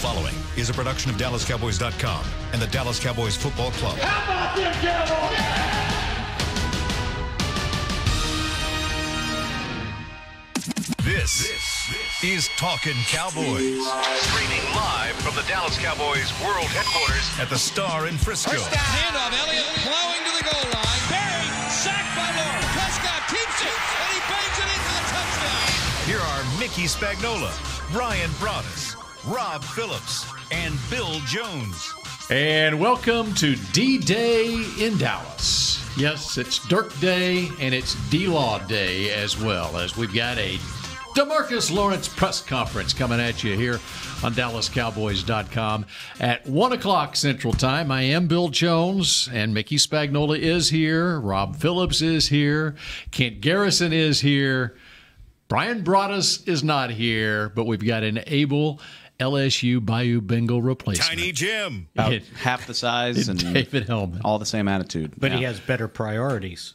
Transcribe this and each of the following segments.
following is a production of DallasCowboys.com and the Dallas Cowboys Football Club. How about them Cowboys? This is Talkin Cowboys. Streaming live from the Dallas Cowboys World Headquarters at the Star in Frisco. Handoff, Elliott plowing to the goal line. Barry, sacked by Lawrence. Prescott keeps it, and he bangs it in for the touchdown. Here are Mickey Spagnola, Brian Broaddus, Rob Phillips, and Bill Jones. And welcome to D-Day in Dallas. Yes, it's Dirk Day and it's D-Law Day as well, as we've got a DeMarcus Lawrence press conference coming at you here on DallasCowboys.com at 1 o'clock Central Time. I am Bill Jones, and Mickey Spagnola is here. Rob Phillips is here. Kent Garrison is here. Brian Broaddus is not here, but we've got an able LSU Bayou Bengal replacement. Tiny Jim. About half the size and David Hellman. all the same attitude. But he has better priorities.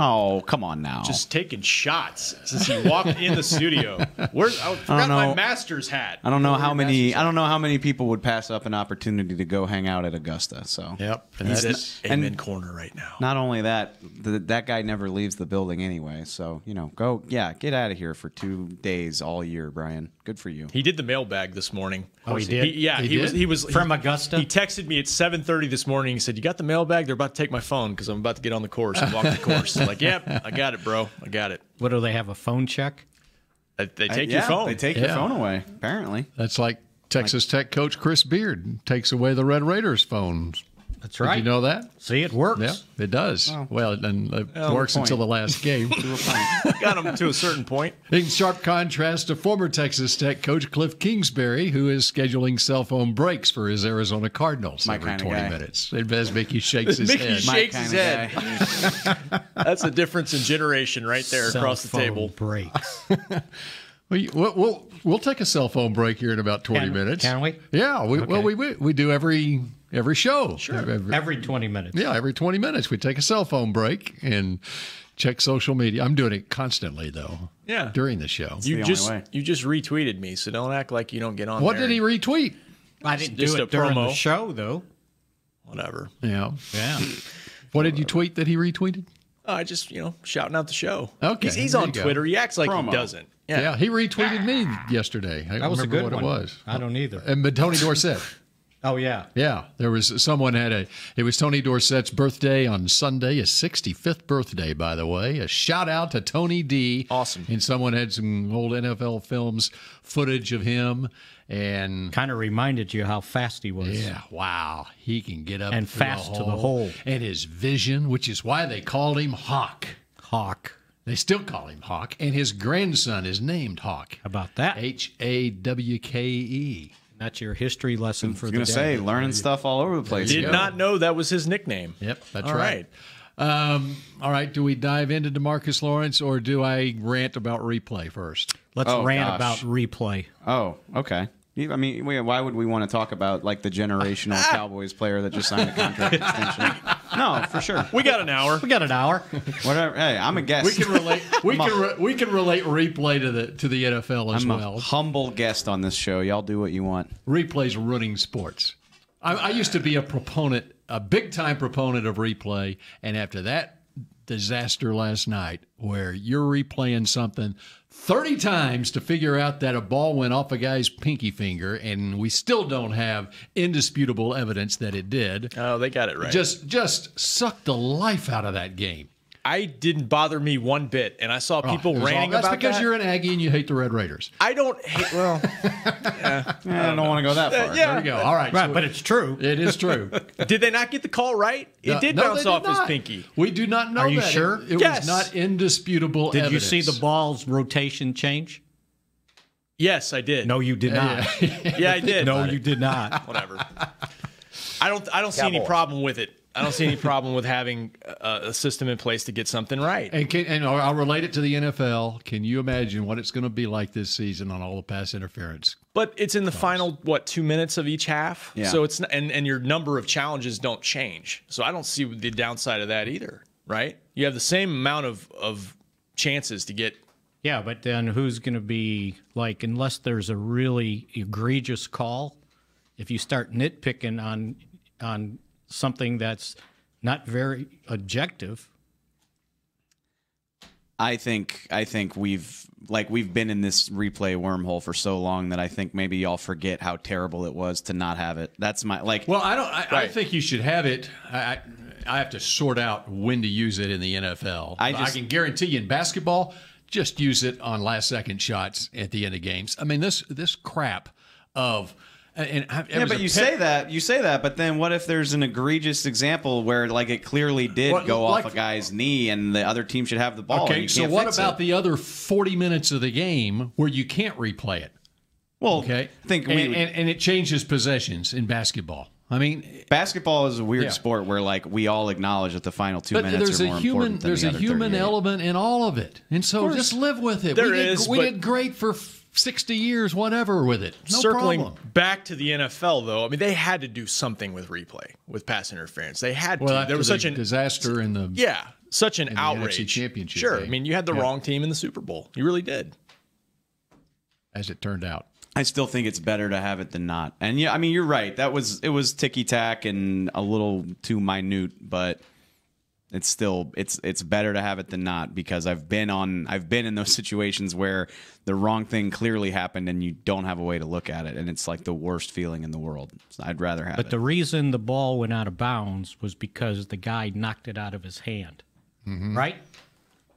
Oh, come on now. Just taking shots since he walked in the studio. I forgot my master's hat. I don't know how many people would pass up an opportunity to go hang out at Augusta. So Yep, and he's at Amen Corner right now. Not only that, that guy never leaves the building anyway. So get out of here for 2 days all year, Brian. Good for you. He did the mailbag this morning. Oh, he did? He was from Augusta? He texted me at 7:30 this morning. He said, "You got the mailbag? They're about to take my phone because I'm about to get on the course and walk the course." I'm like, "Yep, I got it, bro. I got it." What, do they have a phone check? They take your phone. They take your phone away, apparently. That's like Texas Tech coach Chris Beard takes away the Red Raiders phones. That's right. Did you know that? See, it works. Yeah, it does. Oh. Well, and it works until the last game. Got him to a certain point. In sharp contrast to former Texas Tech coach Cliff Kingsbury, who is scheduling cell phone breaks for his Arizona Cardinals every 20 minutes. As Mickey shakes his Mickey head. shakes his head. That's the difference in generation right there across the table. Breaks. We'll take a cell phone break here in about 20 minutes. Can we? Yeah. We do every show. Sure. Every 20 minutes. Yeah, every 20 minutes we take a cell phone break and check social media. I'm doing it constantly though. Yeah. During the show. You just retweeted me, so don't act like you don't get on. What there. did he retweet? I didn't Just do a it during promo. the show, though. Whatever. Yeah. Yeah. What did you tweet that he retweeted? I just shouting out the show. Okay, He's there on you go. Twitter. He acts like Promo. he doesn't. Yeah, he retweeted me yesterday. I That was a remember good what one. it was. I don't either. But Tony Dorsett. Oh, yeah. Yeah, there was someone it was Tony Dorsett's birthday on Sunday, his 65th birthday, by the way. A shout out to Tony D. Awesome. And someone had some old NFL films footage of him. And Kind of reminded you how fast he was. yeah, wow, he can get up And through fast to the hole. And his vision, which is why they called him Hawk. Hawk. They still call him Hawk. And his grandson is named Hawk. How about that? Hawke. That's your history lesson for I was the going to day. say, learning stuff all over the place. Did not know that was his nickname. Yep, that's All right. All right, do we dive into DeMarcus Lawrence, or do I rant about replay first? Let's Oh, rant gosh. about replay. Oh, okay. I mean, why would we want to talk about like the generational Cowboys player that just signed a contract extension? No, for sure. We got an hour. We got an hour. Whatever. Hey, I'm a guest. We can relate. We can relate replay to the NFL as I'm well. a humble guest on this show. Y'all do what you want. Replay's running sports. I used to be a big time proponent of replay, and after that disaster last night, where you're replaying something 30 times to figure out that a ball went off a guy's pinky finger, and we still don't have indisputable evidence that it did. Oh, they got it right. Just sucked the life out of that game. I didn't bother me one bit, and I saw people ranting about that. That's because you're an Aggie and you hate the Red Raiders. I don't hate. Well, I don't want to go that far. yeah. There you go. All right. Right, but it's true. It is true. Did they not get the call right? It did No, bounce they off did his not. pinky. We do not know Are you that. sure? It Yes. was not indisputable Did evidence. you see the ball's rotation change? Yes, I did. No, you did not. Yeah, I did. No, you did not. Whatever. I don't see any problem with it. I don't see any problem with having a system in place to get something right. And I'll relate it to the NFL. Can you imagine what it's going to be like this season on all the pass interference? But it's in the final 2 minutes of each half. Yeah. So it's and your number of challenges don't change. So I don't see the downside of that either. Right? You have the same amount of chances to get. Yeah, but then who's going to be, like, unless there's a really egregious call, if you start nitpicking on something that's not very objective. I think we've been in this replay wormhole for so long that I think maybe y'all forget how terrible it was to not have it. That's my Well, I think you should have it. I have to sort out when to use it in the NFL. I can guarantee you in basketball, just use it on last-second shots at the end of games. I mean, this crap of. But you say that, but then what if there's an egregious example where it clearly did go off a guy's knee and the other team should have the ball? Okay, so what about the other 40 minutes of the game where you can't replay it? Well, okay, and it changes possessions in basketball. I mean, basketball is a weird sport where we all acknowledge that the final 2 minutes are more important than the other 38. There's a human element in all of it, and so just live with it. We did great for 60 years, whatever, with it. No Circling problem. back to the NFL, though, I mean, they had to do something with replay, with pass interference. They had to. There was such a disaster in the such an outrage. NFC Championship. Sure, I mean, you had the wrong team in the Super Bowl. You really did, as it turned out. I still think it's better to have it than not. And I mean, you're right. It was ticky tack and a little too minute, but. It's still it's better to have it than not, because I've been in those situations where the wrong thing clearly happened and you don't have a way to look at it, and it's the worst feeling in the world. So I'd rather have it. But the reason the ball went out of bounds was because the guy knocked it out of his hand, right?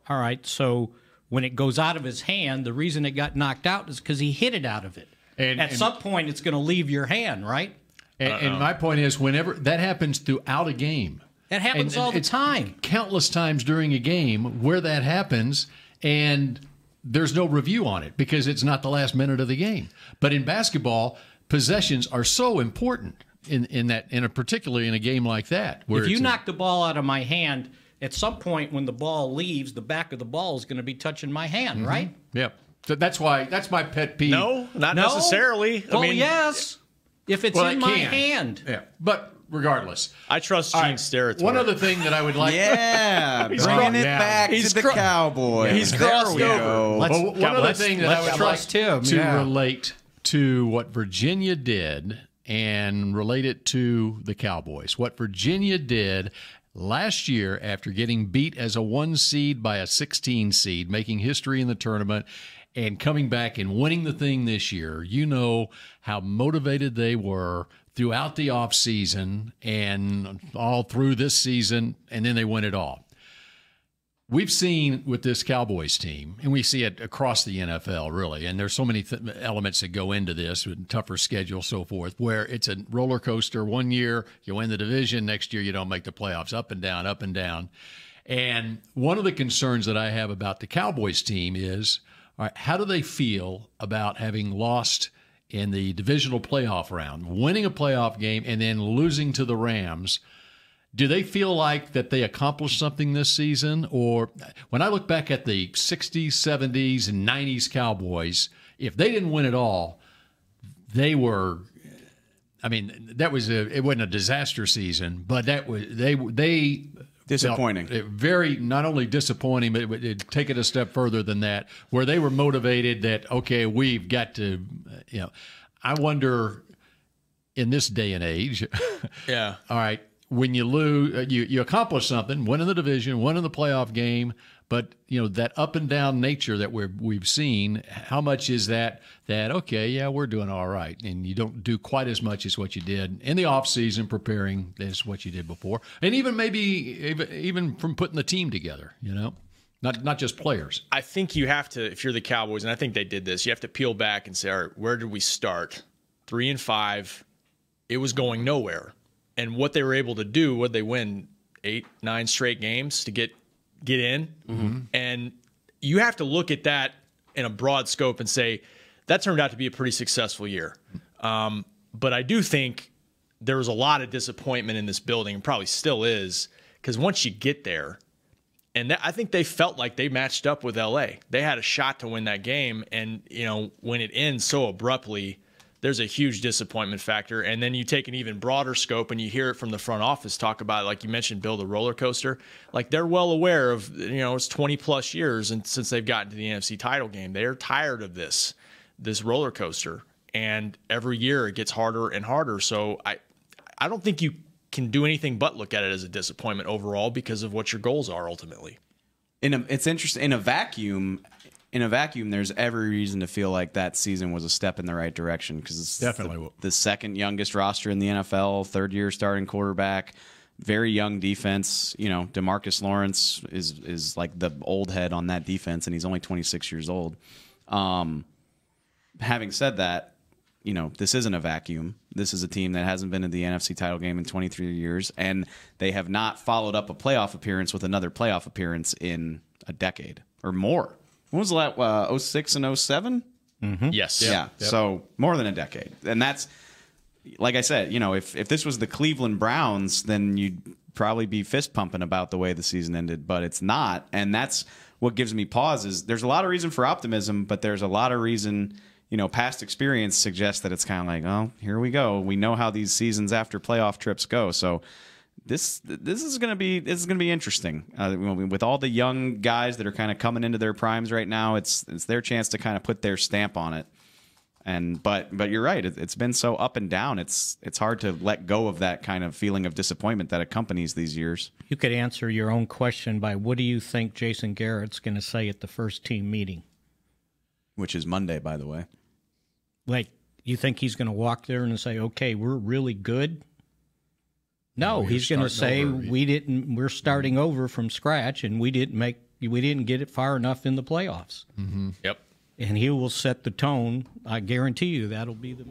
All right, so when it goes out of his hand, the reason it got knocked out is because he hit it out of it. And at some point, it's going to leave your hand, right? And my point is, whenever that happens throughout a game. That happens all the time. Countless times during a game where that happens, and there's no review on it because it's not the last minute of the game. But in basketball, possessions are so important particularly in a game like that. If you knock the ball out of my hand, at some point when the ball leaves, the back of the ball is going to be touching my hand, right? Yep. So that's my pet peeve. No, not necessarily. Well, yes. If it's in my hand. Yeah. But regardless, I trust Gene's territory. One other thing that I would like, bringing it back to the Cowboys. He's crossed over. One other thing that I would like to relate to what Virginia did and relate it to the Cowboys. What Virginia did last year after getting beat as a 1 seed by a 16 seed, making history in the tournament, and coming back and winning the thing this year. You know how motivated they were throughout the offseason and all through this season, and then they win it all. We've seen with this Cowboys team, and we see it across the NFL, really, and there's so many elements that go into this, with tougher schedule, so forth, where it's a roller coaster. 1 year, you win the division. Next year, you don't make the playoffs. Up and down, up and down. And one of the concerns that I have about the Cowboys team is, all right, how do they feel about having lost in the divisional playoff round, winning a playoff game, and then losing to the Rams? Do they feel like that they accomplished something this season? Or when I look back at the 60s, 70s, and 90s Cowboys, if they didn't win it all, they were – I mean, it wasn't a disaster season, but that was they disappointing. Very not only disappointing, but it take it a step further than that, where they were motivated that, okay, we've got to I wonder in this day and age. Yeah. All right. When you lose, you accomplish something, winning the division, winning the playoff game, but that up and down nature that we've seen, how much is that okay, yeah, we're doing all right, and you don't do quite as much as what you did in the off season preparing as what you did before, and even even from putting the team together, not just players. I think you have to, if you're the Cowboys, and I think they did this, you have to peel back and say, all right, where did we start? 3-5, it was going nowhere. And what they were able to do, what they win 8-9 straight games to get in. Mm-hmm. And you have to look at that in a broad scope and say, that turned out to be a pretty successful year. But I do think there was a lot of disappointment in this building, and probably still is, because once you get there, and I think they felt like they matched up with LA. They had a shot to win that game, and when it ends so abruptly, there's a huge disappointment factor. And then you take an even broader scope and you hear it from the front office talk about, like you mentioned, Bill, the roller coaster. Like, they're well aware of, it's 20 plus years and since they've gotten to the NFC title game. They're tired of this roller coaster. and every year it gets harder and harder. So I don't think you can do anything but look at it as a disappointment overall because of what your goals are ultimately. It's interesting. In a vacuum, there's every reason to feel like that season was a step in the right direction because it's Definitely the second youngest roster in the NFL, third-year starting quarterback, very young defense. You know, DeMarcus Lawrence is like the old head on that defense, and he's only 26 years old. Having said that, you know, this isn't a vacuum. This is a team that hasn't been in the NFC title game in 23 years, and they have not followed up a playoff appearance with another playoff appearance in a decade or more. When was the last 06 and 07? Mm-hmm. Yes. Yeah. Yep. So more than a decade. And that's, like I said, you know, if this was the Cleveland Browns, then you'd probably be fist pumping about the way the season ended, but it's not. And that's what gives me pause is there's a lot of reason for optimism, but there's a lot of reason, you know, past experience suggests that it's kind of like, oh, here we go. We know how these seasons after playoff trips go. So this is going to be interesting. With all the young guys that are kind of coming into their primes right now, it's their chance to kind of put their stamp on it. And but you're right. It's been so up and down. It's hard to let go of that kind of feeling of disappointment that accompanies these years. You could answer your own question by what do you think Jason Garrett's going to say at the first team meeting? Which is Monday, by the way. Like, you think he's going to walk there and say, okay, we're really good? No, he's going to say we're starting over from scratch and we didn't get it far enough in the playoffs. Mm-hmm. Yep. And he will set the tone. I guarantee you that'll be the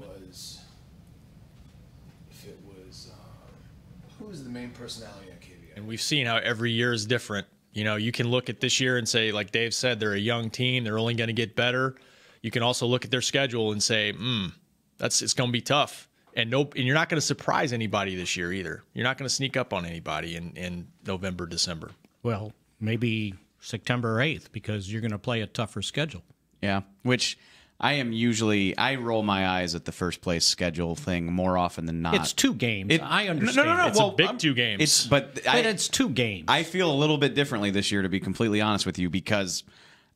who's the main personality at KVI? And we've seen how every year is different. You know, you can look at this year and say, like Dave said, they're a young team. They're only going to get better. You can also look at their schedule and say, it's going to be tough. And you're not going to surprise anybody this year either. You're not going to sneak up on anybody in November, December. Well, maybe September 8th because you're going to play a tougher schedule. Yeah, which I roll my eyes at the first place schedule thing more often than not. It's 2 games. I understand. No. It's a big 2 games. But it's 2 games. I feel a little bit differently this year, to be completely honest with you, because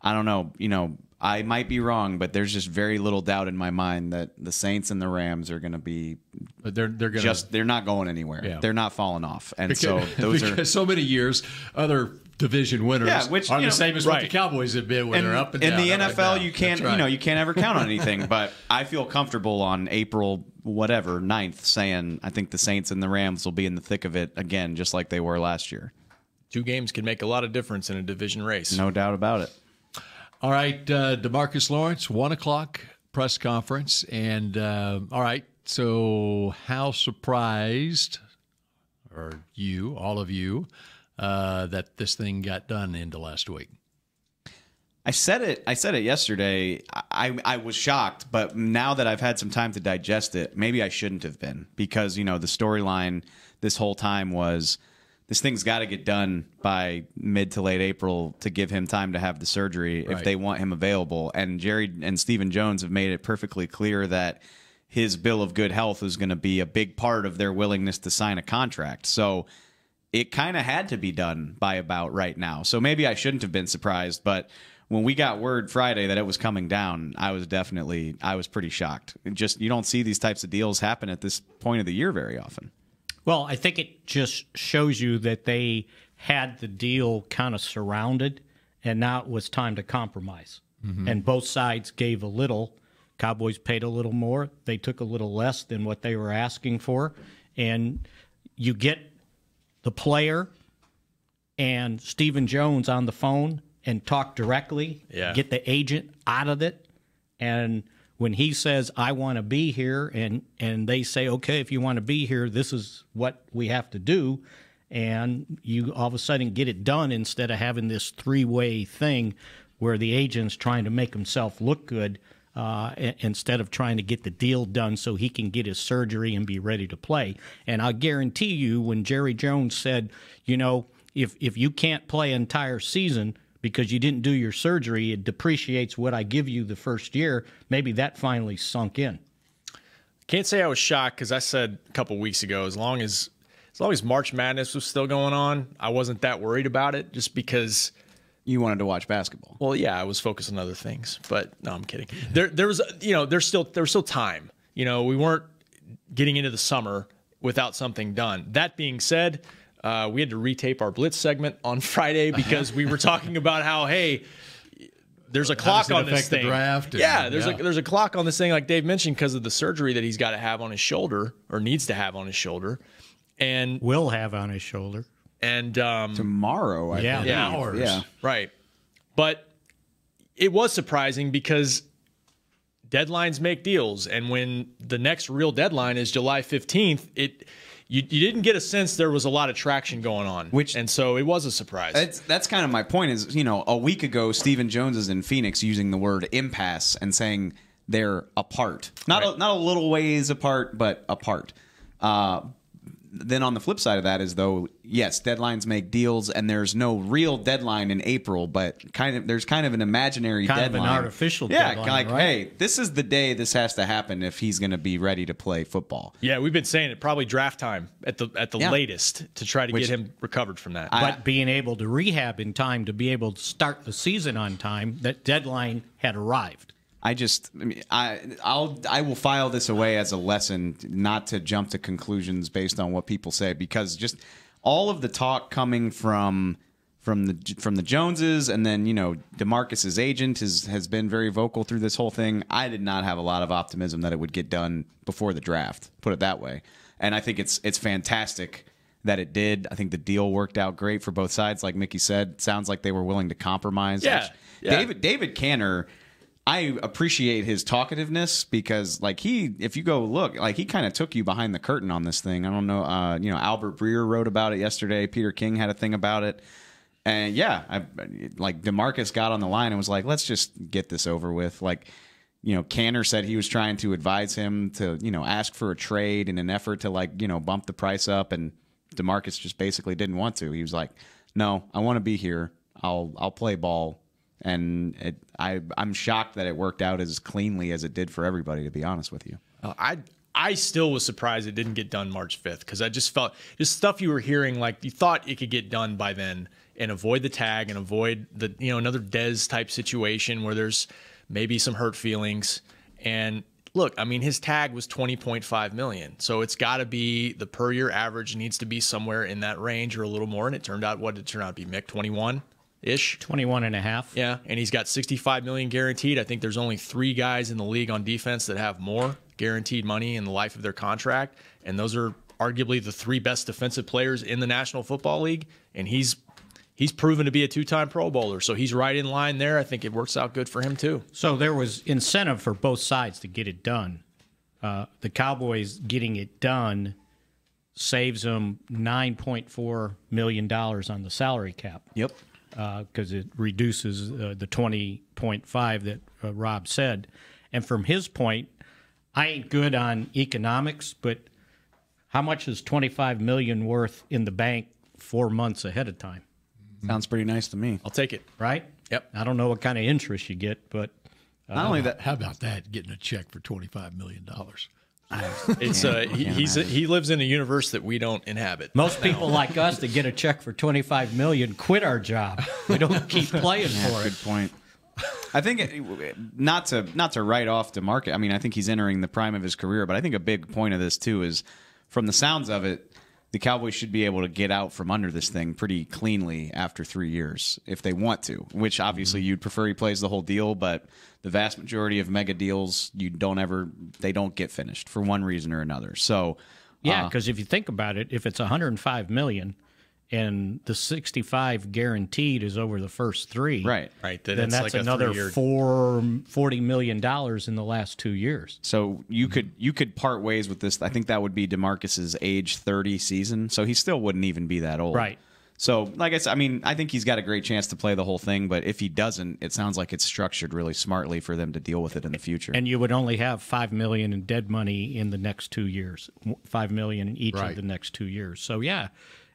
I don't know, you know, I might be wrong, but there's just very little doubt in my mind that the Saints and the Rams are going to be. But they're not going anywhere. Yeah. They're not falling off, and because so many years other division winners are the same as what the Cowboys have been, where they're up and down. In the NFL, right you can't you can't ever count on anything. But I feel comfortable on April 9th saying I think the Saints and the Rams will be in the thick of it again, just like they were last year. 2 games can make a lot of difference in a division race. No doubt about it. All right, DeMarcus Lawrence, 1:00 press conference. And, all right, so how surprised are you, all of you, that this thing got done into last week? I said it yesterday. I was shocked, but now that I've had some time to digest it, maybe I shouldn't have been, because, you know, the storyline this whole time was this thing's got to get done by mid to late April to give him time to have the surgery if they want him available. And Jerry and Stephen Jones have made it perfectly clear that his bill of good health is going to be a big part of their willingness to sign a contract. So it kind of had to be done by about right now. So maybe I shouldn't have been surprised, but when we got word Friday that it was coming down, I was pretty shocked. You don't see these types of deals happen at this point of the year very often. Well, I think it just shows you that they had the deal kind of surrounded, and now it was time to compromise. Mm-hmm. And both sides gave a little. Cowboys paid a little more. They took a little less than what they were asking for. And you get the player and Stephen Jones on the phone and talk directly, get the agent out of it. And when he says, I want to be here, and they say, okay, if you want to be here, this is what we have to do, and you all of a sudden get it done instead of having this 3-way thing where the agent's trying to make himself look good instead of trying to get the deal done so he can get his surgery and be ready to play. And I guarantee you when Jerry Jones said, you know, if you can't play an entire season because you didn't do your surgery, it depreciates what I give you the first year. Maybe that finally sunk in. Can't say I was shocked because I said a couple weeks ago, as long as March Madness was still going on, I wasn't that worried about it, just because You wanted to watch basketball. Well, yeah, I was focused on other things, but no, I'm kidding. There was, there's still time. We weren't getting into the summer without something done. That being said, we had to retape our Blitz segment on Friday because we were talking about how, hey, there's a clock on this thing. There's a clock on this thing, like Dave mentioned, because of the surgery that he's got to have on his shoulder, or needs to have on his shoulder, and will have on his shoulder. And tomorrow, I think. Hours. Yeah, right. But it was surprising because deadlines make deals, and when the next real deadline is July 15th, you didn't get a sense there was a lot of traction going on, and so it was a surprise. That's kind of my point. Is a week ago, Stephen Jones is in Phoenix using the word impasse and saying they're apart, not a little ways apart, but apart. Then on the flip side of that is, though, yes, deadlines make deals, and there's no real deadline in April, but there's kind of an imaginary deadline. Kind of an artificial deadline, like, right? Hey, this is the day this has to happen if he's going to be ready to play football. Yeah, we've been saying it, probably draft time at the latest to try to get him recovered from that. But being able to rehab in time to be able to start the season on time, that deadline had arrived. I will file this away as a lesson not to jump to conclusions based on what people say, because just all of the talk coming from the Joneses, and then DeMarcus's agent has been very vocal through this whole thing. I did not have a lot of optimism that it would get done before the draft, put it that way. And I think it's fantastic that it did. I think the deal worked out great for both sides. Like Mickey said, sounds like they were willing to compromise. Yeah. David Canner, I appreciate his talkativeness, because if you go look, he kind of took you behind the curtain on this thing. I don't know, Albert Breer wrote about it yesterday. Peter King had a thing about it. And DeMarcus got on the line and was like, let's just get this over with. Canner said he was trying to advise him to, ask for a trade in an effort to bump the price up. And DeMarcus just basically didn't want to. He was like, no, I want to be here. I'll play ball. And I'm shocked that it worked out as cleanly as it did for everybody, to be honest with you. I still was surprised it didn't get done March 5th, because I just felt just stuff you were hearing, you thought it could get done by then and avoid the tag and avoid the another Dez type situation where there's maybe some hurt feelings. And look, his tag was $20.5 million, so it's got to be the per year average needs to be somewhere in that range or a little more. And it turned out, what did it turn out to be, Mick? 21-ish, 21 and a half. Yeah, and he's got $65 million guaranteed. I think there's only 3 guys in the league on defense that have more guaranteed money in the life of their contract, and those are arguably the 3 best defensive players in the National Football League. And he's proven to be a 2-time Pro Bowler, so he's right in line there. I think it works out good for him too. So there was incentive for both sides to get it done. The Cowboys getting it done saves them $9.4 million on the salary cap. Yep. Because it reduces the 20.5 that Rob said. And from his point, I ain't good on economics, but how much is $25 million worth in the bank 4 months ahead of time? Sounds pretty nice to me. I'll take it. Right? Yep. I don't know what kind of interest you get, but not only that. How about that? Getting a check for $25 million. It's he lives in a universe that we don't inhabit. Most people like us that get a check for $25 million quit our job. We don't keep playing for it. Good point. I think not to write off DeMarcus. I think he's entering the prime of his career, but I think a big point of this too is, from the sounds of it, the Cowboys should be able to get out from under this thing pretty cleanly after 3 years if they want to, which obviously you'd prefer he plays the whole deal, but the vast majority of mega deals they don't get finished for one reason or another. So yeah, because if you think about it, if it's $105 million and the 65 guaranteed is over the first 3, right, then that's another $40 million in the last 2 years. So you could part ways with this. I think that would be DeMarcus's age 30 season, so he still wouldn't even be that old. Right. So, like I said, I think he's got a great chance to play the whole thing, but if he doesn't, it sounds like it's structured really smartly for them to deal with it in the future. And you would only have $5 million in dead money in the next 2 years, $5 million in each of the next 2 years. So, yeah,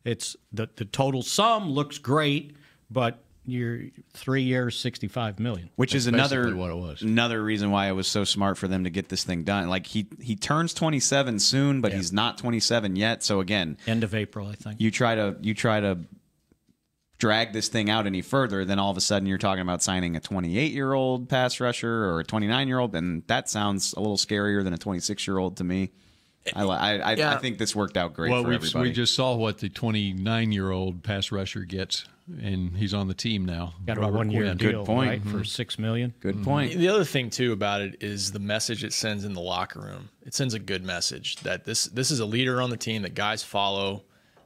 it's the total sum looks great, but you're 3 years, $65 million. Which is what it was. Another reason why it was so smart for them to get this thing done. He turns 27 soon, but he's not 27 yet. So again, end of April, I think. You try to drag this thing out any further, then all of a sudden you're talking about signing a 28-year-old pass rusher or a 29-year-old, and that sounds a little scarier than a 26-year-old to me. I think this worked out great for everybody. We just saw what the 29-year-old pass rusher gets, and he's on the team now. Got a 1-year deal, Good point. right, for $6 million. Good point. The other thing too about it is the message it sends in the locker room. It sends a good message that this is a leader on the team that guys follow,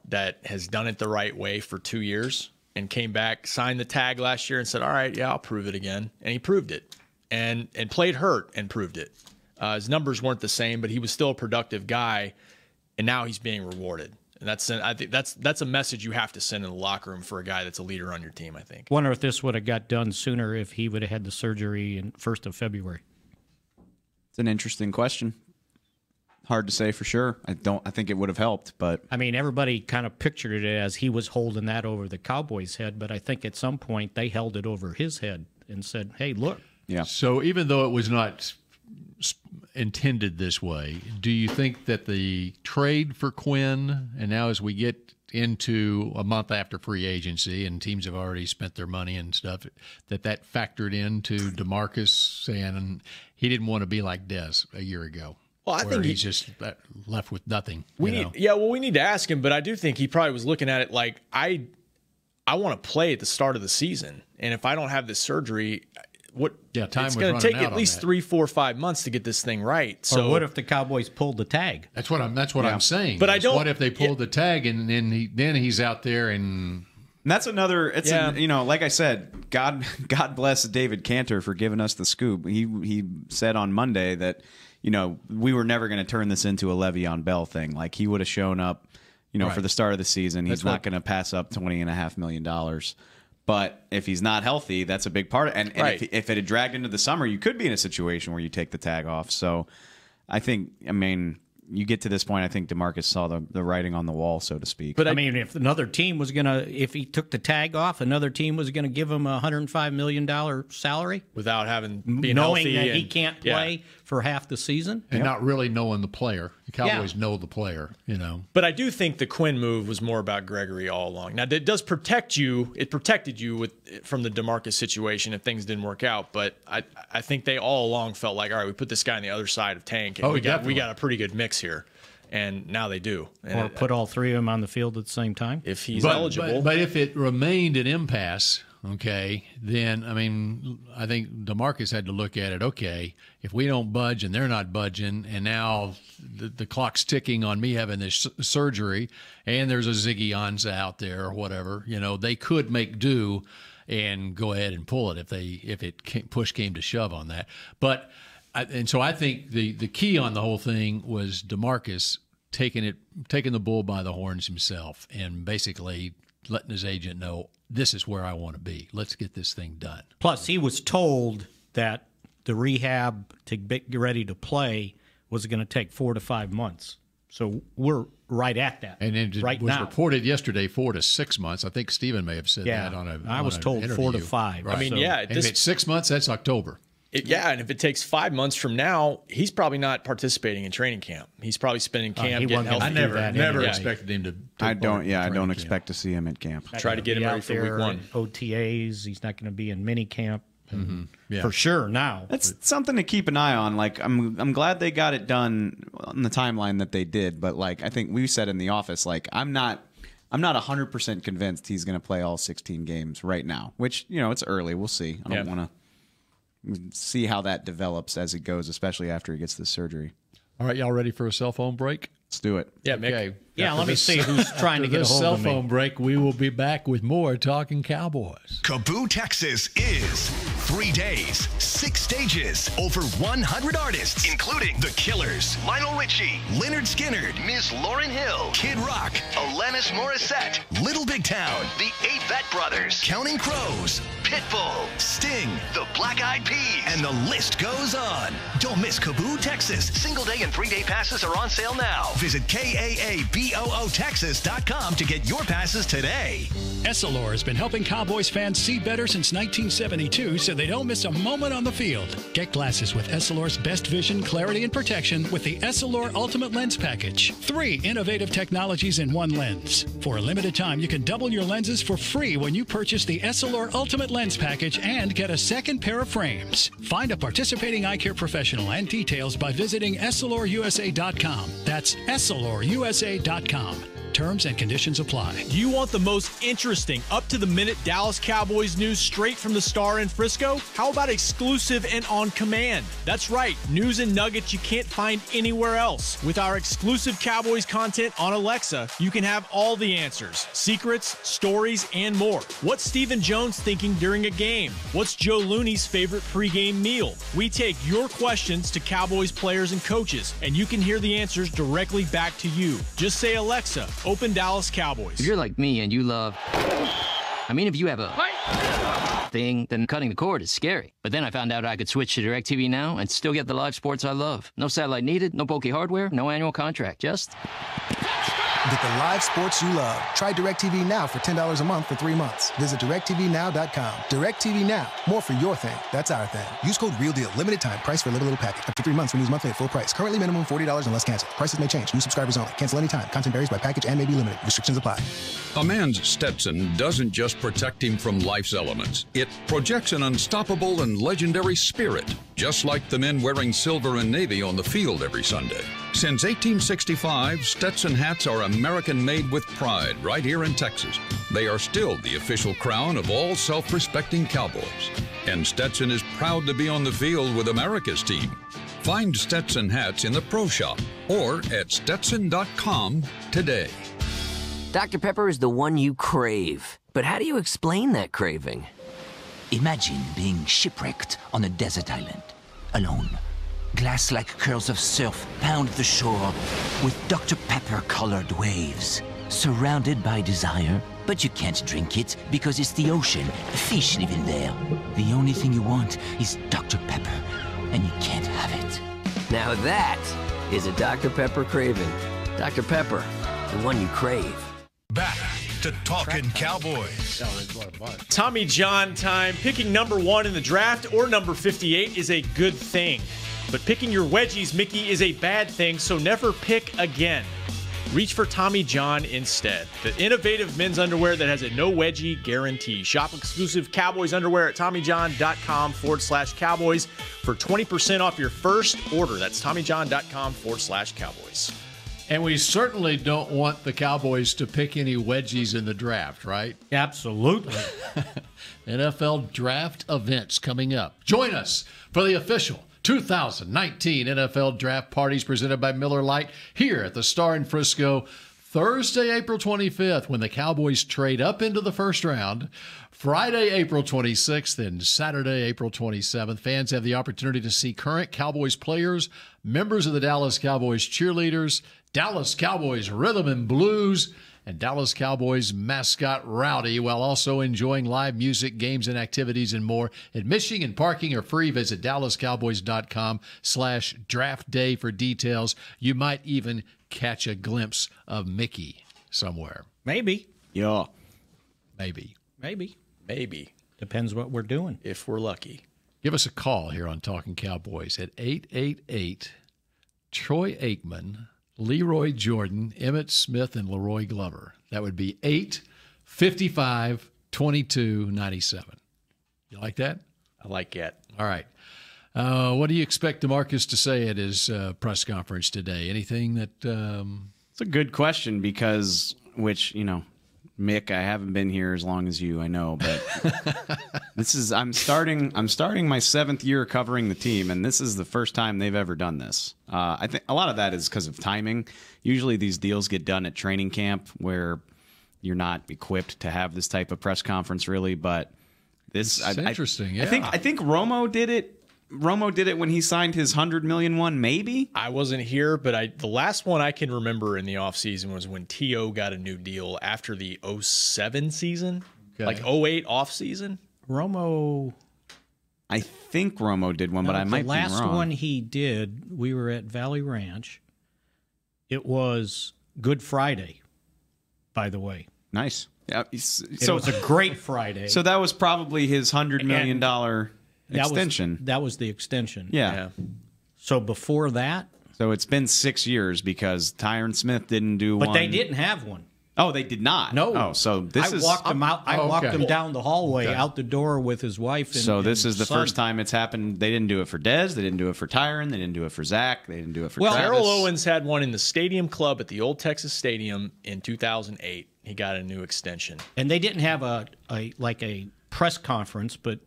that has done it the right way for 2 years and came back, signed the tag last year and said, all right, yeah, I'll prove it again. And he proved it and played hurt and proved it. His numbers weren't the same, but he was still a productive guy, and now he's being rewarded. And I think that's a message you have to send in the locker room for a guy that's a leader on your team, I think. Wonder if this would have got done sooner if he would have had the surgery in 1st of February. It's an interesting question. Hard to say for sure. I think it would have helped, but I mean, everybody kind of pictured it as he was holding that over the Cowboys' head, but I think at some point they held it over his head and said, hey, look. yeah. So even though it was not intended this way, do you think that the trade for Quinn, and now as we get into a month after free agency and teams have already spent their money and stuff, that factored into DeMarcus saying he didn't want to be like Dez a year ago? Well, I think he's just left with nothing. We need to ask him, but I do think he probably was looking at it like, I want to play at the start of the season, and if I don't have this surgery, time it's going to take at least 3, 4, 5 months to get this thing right. So or what if the Cowboys pulled the tag? That's what I'm saying. But I don't. What if they pulled the tag and then he's out there and that's another. Like I said, God bless David Cantor for giving us the scoop. He said on Monday that we were never going to turn this into a Le'Veon Bell thing. Like he would have shown up, for the start of the season. He's not going to pass up $20.5 million. But if he's not healthy, that's a big part. And if it had dragged into the summer, you could be in a situation where you take the tag off. So I think, you get to this point, I think DeMarcus saw the writing on the wall, so to speak. But if another team was going to, if he took the tag off, another team was going to give him a $105 million salary without being knowing healthy that he can't play for half the season. And not really knowing the player. The Cowboys know the player, But I do think the Quinn move was more about Gregory all along. Now, it does protect you. It protected you from the DeMarcus situation if things didn't work out. But I think they all along felt like, all right, we put this guy on the other side of Tank. And we got a pretty good mix here. And now they do. Or put all three of them on the field at the same time. If he's eligible. But if it remained an impasse, then, I think DeMarcus had to look at it, if we don't budge and they're not budging, and now the clock's ticking on me having this surgery, and there's a Ziggy Ansah out there or whatever, they could make do and go ahead and pull it if push came to shove on that. But so I think the key on the whole thing was DeMarcus taking the bull by the horns himself and basically letting his agent know, this is where I want to be. Let's get this thing done. Plus, he was told that the rehab to get ready to play was going to take 4 to 5 months. So we're right at that. And it was reported yesterday 4 to 6 months. I think Stephen may have said that on a. I was told 4 to 5. Right. If it's 6 months, that's October. And if it takes 5 months from now, he's probably not participating in training camp. He's probably spending camp getting healthy. I never expected him to. I don't expect to see him at camp. Try to get him ready for week 1. OTAs. He's not going to be in mini camp. For sure now. That's something to keep an eye on. Like I'm glad they got it done on the timeline that they did, but I think we said in the office, I'm not 100% convinced he's going to play all 16 games right now, which, it's early. We'll see. I don't want to see how that develops as it goes, especially after he gets this surgery. All right, y'all ready for a cell phone break? Let's do it. Yeah, Mick. Okay. Yeah, let me see who's trying to get a hold cell of me. phone break. We will be back with more Talkin' Cowboys. Kaboo, Texas is 3 days, 6 stages, over 100 artists, including The Killers, Lionel Richie, Leonard Skinner, Miss Lauryn Hill, Kid Rock, Alanis Morissette, Little Big Town, the 8 Vet Brothers, Counting Crows, Pitbull, Sting, the Black Eyed Peas, and the list goes on. Don't miss Kaboo, Texas. Single day and 3-day passes are on sale now. Visit KAABOOTexas.com to get your passes today. Essilor has been helping Cowboys fans see better since 1972 so they don't miss a moment on the field. Get glasses with Essilor's best vision, clarity, and protection with the Essilor Ultimate Lens Package. 3 innovative technologies in one lens. For a limited time, you can double your lenses for free when you purchase the Essilor Ultimate Lens Package and get a second pair of frames. Find a participating eye care professional and details by visiting EssilorUSA.com. That's EssilorUSA.com. Terms and conditions apply. Do you want the most interesting, up-to-the-minute Dallas Cowboys news straight from the Star in Frisco? How about exclusive and on command? That's right, news and nuggets you can't find anywhere else. With our exclusive Cowboys content on Alexa, you can have all the answers, secrets, stories, and more. What's Stephen Jones thinking during a game? What's Joe Looney's favorite pregame meal? We take your questions to Cowboys players and coaches, and you can hear the answers directly back to you. Just say, Alexa, open Dallas Cowboys. If you're like me and you love... if you have a thing, then cutting the cord is scary. But then I found out I could switch to DirecTV Now and still get the live sports I love. No satellite needed, no bulky hardware, no annual contract, just... Get the live sports you love. Try DirecTV Now for $10 a month for 3 months. Visit DirecTVNow.com. DirecTV Now. More for your thing. That's our thing. Use code REALDEAL. Limited time. Price for a little package. Up to 3 months. Renews monthly at full price. Currently minimum $40 unless canceled. Prices may change. New subscribers only. Cancel anytime. Content varies by package and may be limited. Restrictions apply. A man's Stetson doesn't just protect him from life's elements. It projects an unstoppable and legendary spirit, just like the men wearing silver and navy on the field every Sunday. Since 1865, Stetson hats are American-made with pride right here in Texas. They are still the official crown of all self-respecting Cowboys. And Stetson is proud to be on the field with America's team. Find Stetson hats in the Pro Shop or at Stetson.com today. Dr. Pepper is the one you crave. But how do you explain that craving? Imagine being shipwrecked on a desert island, alone. Glass-like curls of surf pound the shore with Dr. Pepper-colored waves. Surrounded by desire, but you can't drink it because it's the ocean. Fish live in there. The only thing you want is Dr. Pepper, and you can't have it. Now that is a Dr. Pepper craving. Dr. Pepper, the one you crave. Back to Talkin Cowboys. Tommy John time. Picking number 1 in the draft or number 58 is a good thing. But picking your wedgies, Mickey, is a bad thing, so never pick again. Reach for Tommy John instead. The innovative men's underwear that has a no wedgie guarantee. Shop exclusive Cowboys underwear at TommyJohn.com/Cowboys for 20% off your first order. That's TommyJohn.com/Cowboys. And we certainly don't want the Cowboys to pick any wedgies in the draft, right? Absolutely. NFL draft events coming up. Join us for the official 2019 NFL Draft Parties presented by Miller Lite here at the Star in Frisco, Thursday, April 25th, when the Cowboys trade up into the first round. Friday, April 26th, and Saturday, April 27th. Fans have the opportunity to see current Cowboys players, members of the Dallas Cowboys cheerleaders, Dallas Cowboys rhythm and blues, and Dallas Cowboys mascot Rowdy, while also enjoying live music, games, and activities and more. Admission and parking are free. Visit DallasCowboys.com/draft day for details. You might even catch a glimpse of Mickey somewhere. Maybe. Yeah. Maybe. Maybe. Depends what we're doing. If we're lucky. Give us a call here on Talkin Cowboys at 888-TROY Aikman, Leroy Jordan, Emmett Smith, and Leroy Glover. That would be 855-2297. You like that? I like it. All right. What do you expect DeMarcus to say at his press conference today? Anything that... It's a good question because, Mick, I haven't been here as long as you, I know, but I'm starting my 7th year covering the team, and this is the first time they've ever done this. I think a lot of that is because of timing. Usually these deals get done at training camp where you're not equipped to have this type of press conference really, but this it's interesting. Yeah. I think Romo did it. Romo did it when he signed his $100 million one, maybe? I wasn't here, but the last one I can remember in the offseason was when T.O. got a new deal after the 07 season, like 08 offseason. Romo. I think Romo did one, but I might be wrong. The last one he did, we were at Valley Ranch. It was Good Friday, by the way. Nice. Yeah, It was a great Friday. So that was probably his $100 million extension. That was the extension. Yeah. So before that? So it's been 6 years because Tyron Smith didn't do one. But they didn't have one. Oh, they did not? No. Oh, so this is... Walked him out. I walked him down the hallway, out the door with his wife and So this is the son. first time it's happened. They didn't do it for Dez. They didn't do it for Tyron. They didn't do it for Zach. They didn't do it for Travis. Terrell Owens had one in the Stadium Club at the Old Texas Stadium in 2008. He got a new extension. And they didn't have a press conference, but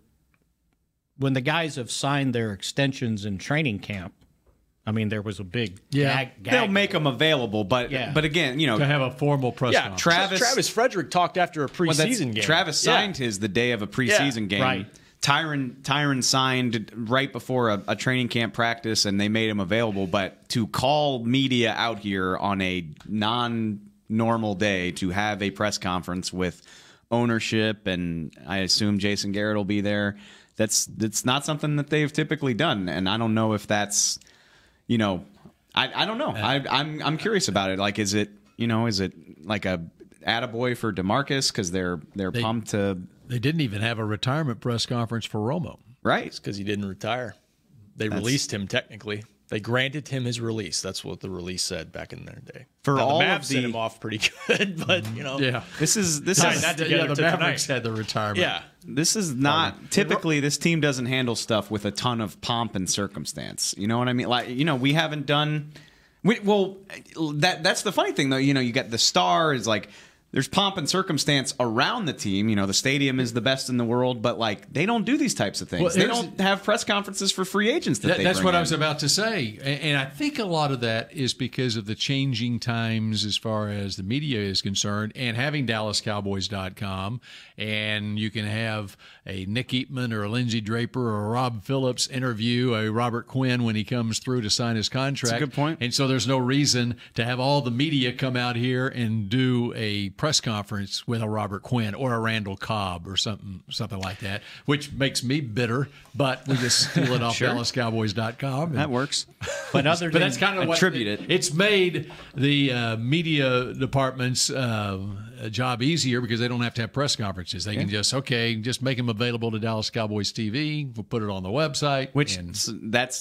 when the guys have signed their extensions in training camp, I mean, there was a big gag. They'll make them available, but again, to have a formal press conference. Travis Frederick talked after a preseason game. Travis signed his the day of a preseason game. Right. Tyron signed right before a training camp practice, and they made him available. But to call media out here on a non-normal day to have a press conference with ownership, and I assume Jason Garrett will be there, that's not something that they've typically done, and I don't know if that's... I don't know. I'm curious about it. Like, is it like a attaboy for DeMarcus because they're pumped to? They didn't even have a retirement press conference for Romo. Right. It's because he didn't retire. They released him technically. They granted him his release. That's what the release said back in their day. For all the Mavs of sent him off pretty good, but this is the Mavericks had the retirement. Yeah, this is not typically. This team doesn't handle stuff with a ton of pomp and circumstance. You know what I mean? Like, we haven't done. That's the funny thing though. You got the star is like. There's pomp and circumstance around the team. The stadium is the best in the world, but like they don't do these types of things. Well, they don't have press conferences for free agents. That's what I was about to say, and I think a lot of that is because of the changing times as far as the media is concerned, and having DallasCowboys.com, and you can have a Nick Eatman or a Lindsey Draper or a Rob Phillips interview a Robert Quinn when he comes through to sign his contract. That's a good point. And so there's no reason to have all the media come out here and do a press conference with a Robert Quinn or a Randall Cobb or something like that, which makes me bitter, but we just steal it off Sure. DallasCowboys.com. That works. But that's kind of what attribute it. It's made the media department's job easier because they don't have to have press conferences. They can just make them available to Dallas Cowboys TV. We'll put it on the website.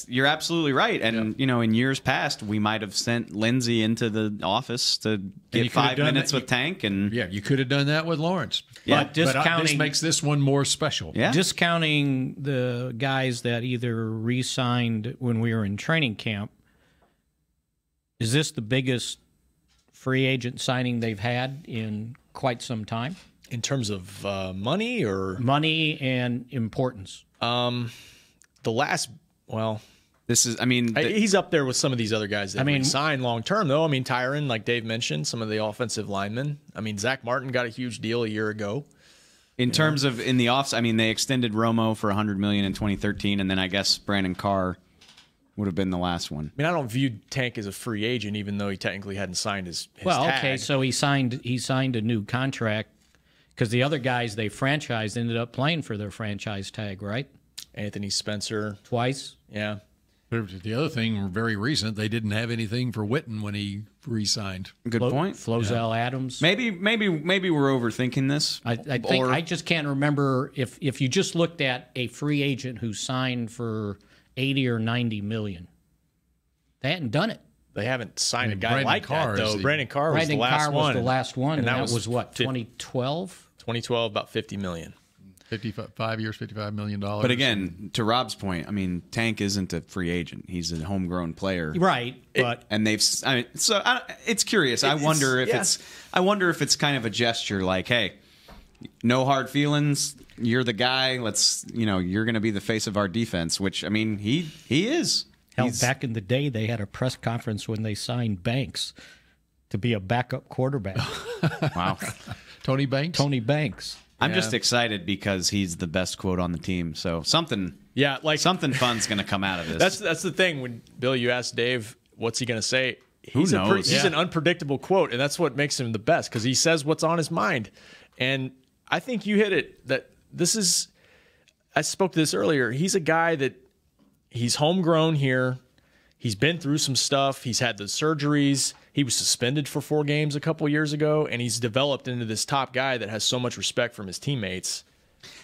You're absolutely right. And in years past, we might have sent Lindsey into the office to get 5 minutes with Tank. And you could have done that with Lawrence. Yeah. But discounting this makes this one more special. Yeah. Discounting the guys that either re-signed when we were in training camp, is this the biggest free agent signing they've had in quite some time? in terms of money or money and importance. This is, I mean, he's up there with some of these other guys that signed long term, though. I mean, Tyron, like Dave mentioned, some of the offensive linemen. I mean, Zack Martin got a huge deal a year ago. In terms of in the offs, I mean, they extended Romo for $100 million in 2013, and then I guess Brandon Carr would have been the last one. I mean, I don't view Tank as a free agent, even though he technically hadn't signed his tag. Okay, so he signed a new contract because the other guys they franchised ended up playing for their franchise tag, right? Anthony Spencer twice. Yeah. The other thing, very recent, they didn't have anything for Witten when he re-signed. Good point. Flozell Adams. Maybe we're overthinking this. I just can't remember if you just looked at a free agent who signed for 80 or 90 million. They hadn't done it. They haven't signed a guy Brandon like Carr that, though. Brandon Carr was the last one. And that was what, 2012? 2012, about $50 million. 5 years, $55 million. But again, to Rob's point, I mean, Tank isn't a free agent; he's a homegrown player, right? It's curious. I wonder if it's kind of a gesture, like, hey, no hard feelings. You're the guy. You're going to be the face of our defense. Which, I mean, he is. Hell, back in the day, they had a press conference when they signed Banks to be a backup quarterback. Wow, Tony Banks. I'm just excited because he's the best quote on the team. So something fun's going to come out of this. That's the thing. When Bill, you asked Dave, what's he going to say? Who knows? He's an unpredictable quote, and that's what makes him the best because he says what's on his mind. And I think you hit it. That this is I spoke to this earlier. He's a guy that he's homegrown here. He's been through some stuff. He's had the surgeries. He was suspended for 4 games a couple years ago, and he's developed into this top guy that has so much respect from his teammates.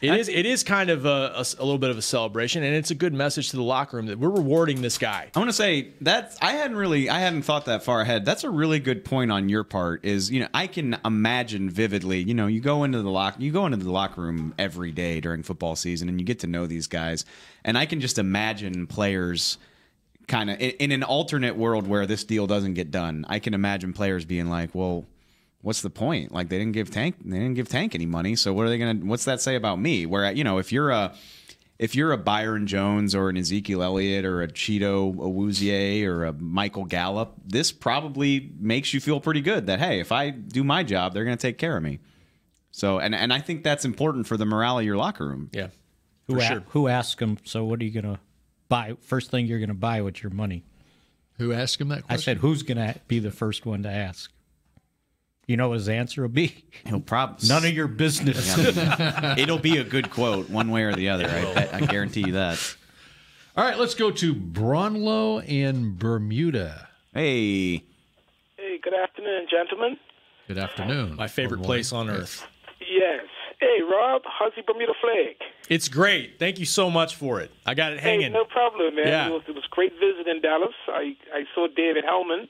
It is kind of a little bit of a celebration, and it's a good message to the locker room that we're rewarding this guy. I want to say that I hadn't thought that far ahead. That's a really good point on your part. Is I can imagine vividly. You go into the locker room every day during football season, and you get to know these guys, and I can just imagine players. Kind of in an alternate world where this deal doesn't get done, I can imagine players being like, "Well, what's the point? Like they didn't give Tank any money, so what are they gonna? What's that say about me?" Where if you're a Byron Jones or an Ezekiel Elliott or a Cheeto Awuzie or a Michael Gallup, this probably makes you feel pretty good that hey, if I do my job, they're gonna take care of me. So and I think that's important for the morale of your locker room. Yeah, Who asked him? So what are you gonna buy? First thing you're gonna buy with your money? Who asked him that question? I said, who's gonna be the first one to ask? You know what his answer will be? He'll probably none of your business. It'll be a good quote, one way or the other. I guarantee you that. All right, let's go to Bronlow in Bermuda. Hey. Hey, good afternoon, gentlemen. Good afternoon. My favorite place on earth. Yes. Hey, Rob, how's the Bermuda flag? It's great. Thank you so much for it. I got it hanging. Hey, no problem, man. Yeah. It was great visiting Dallas. I saw David Hellman.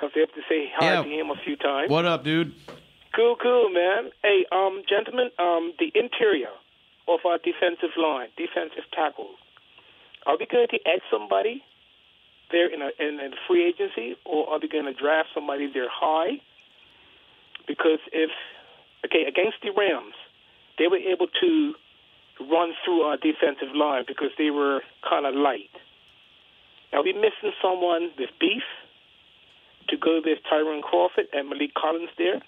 I was able to say hi to him a few times. What up, dude? Cool, man. Hey, gentlemen, the interior of our defensive line, defensive tackles, are we going to add somebody there in a free agency, or are we going to draft somebody there high? Because against the Rams, they were able to run through our defensive line because they were kind of light. Are we missing someone with beef to go with Tyron Crawford and Malik Collins there?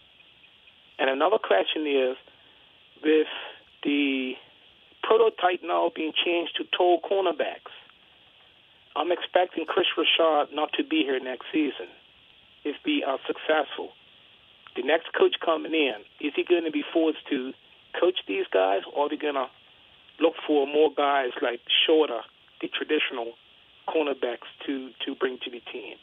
And another question is, with the prototype now being changed to tall cornerbacks, I'm expecting Chris Richard not to be here next season if we are successful. The next coach coming in, is he going to be forced to coach these guys, or are we going to look for more guys like Shorter, the traditional cornerbacks, to bring to the team?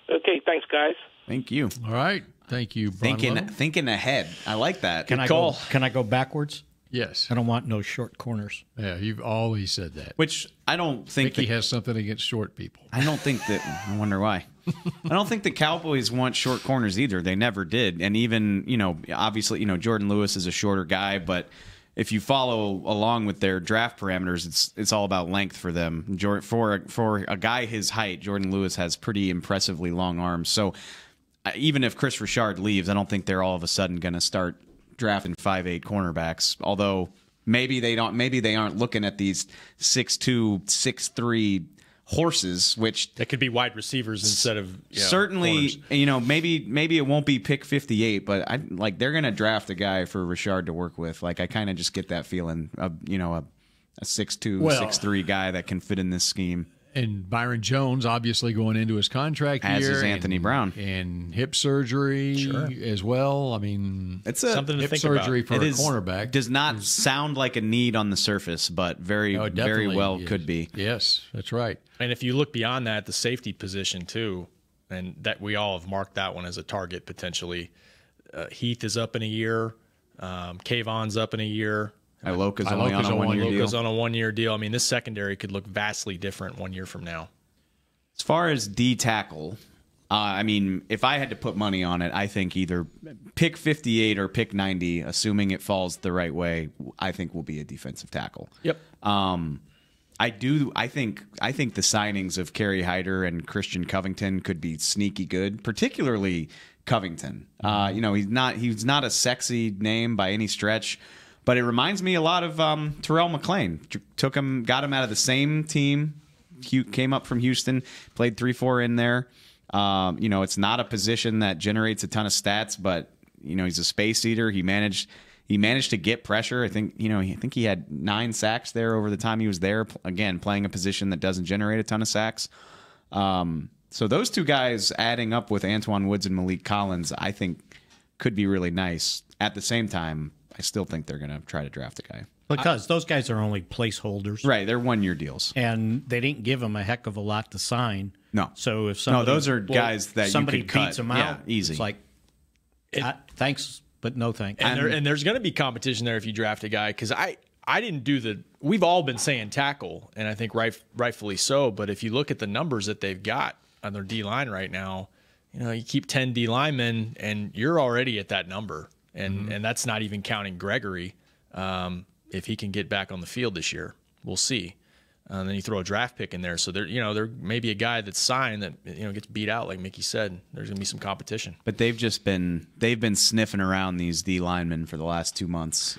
Okay, thanks, guys. Thank you. All right. Thank you, Bronlow. Thinking ahead. I like that. Can I go backwards? Yes. I don't want no short corners. Yeah, you've always said that. Which I don't think Mickey has something against short people. I don't think that. I wonder why. I don't think the Cowboys want short corners either. They never did. And even, obviously, Jordan Lewis is a shorter guy, but if you follow along with their draft parameters, it's all about length for them. For a guy his height, Jordan Lewis has pretty impressively long arms. So even if Chris Richard leaves, I don't think they're all of a sudden going to start drafting 5'8" cornerbacks. Although maybe they aren't looking at these 6'2", 6'3" horses, which that could be wide receivers instead of certainly corners. Maybe it won't be pick 58, but they're going to draft a guy for Richard to work with. Like I kind of just get that feeling of a 6'2", 6'3" guy that can fit in this scheme. And Byron Jones, obviously going into his contract as year, is Anthony Brown, and hip surgery as well. I mean, it's something to hip think surgery about. for a cornerback. Does not sound like a need on the surface, but very well could be. Yes, that's right. And if you look beyond that, the safety position too, and that we all have marked that one as a target potentially. Heath is up in a year. Kayvon's up in a year. Iloka's only on a one-year deal. Iloka's on a one-year deal. I mean, this secondary could look vastly different 1 year from now. As far as D tackle, if I had to put money on it, I think either pick 58 or pick 90, assuming it falls the right way, I think will be a defensive tackle. Yep. I think the signings of Kerry Hyder and Christian Covington could be sneaky good, particularly Covington. He's not a sexy name by any stretch, but it reminds me a lot of Terrell McClain. Got him out of the same team. Came up from Houston, played 3-4 in there. It's not a position that generates a ton of stats, but he's a space eater. He managed to get pressure. I think he had 9 sacks there over the time he was there. Again, playing a position that doesn't generate a ton of sacks. So those two guys adding up with Antoine Woods and Malik Collins, I think could be really nice. At the same time, I still think they're going to try to draft a guy. Because those guys are only placeholders. Right, they're one-year deals. And they didn't give them a heck of a lot to sign. No. So if somebody, those are guys that somebody you could cut. beats them Yeah, out, easy. it's like, thanks, but no thanks. And there's going to be competition there if you draft a guy, because I didn't do the – we've all been saying tackle, and I think rightfully so, but if you look at the numbers that they've got on their D-line right now, you keep 10 D linemen, and you're already at that number, and that's not even counting Gregory. If he can get back on the field this year, we'll see. And then you throw a draft pick in there, so there may be a guy that's signed that gets beat out, like Mickey said. There's gonna be some competition. But they've been sniffing around these D linemen for the last 2 months.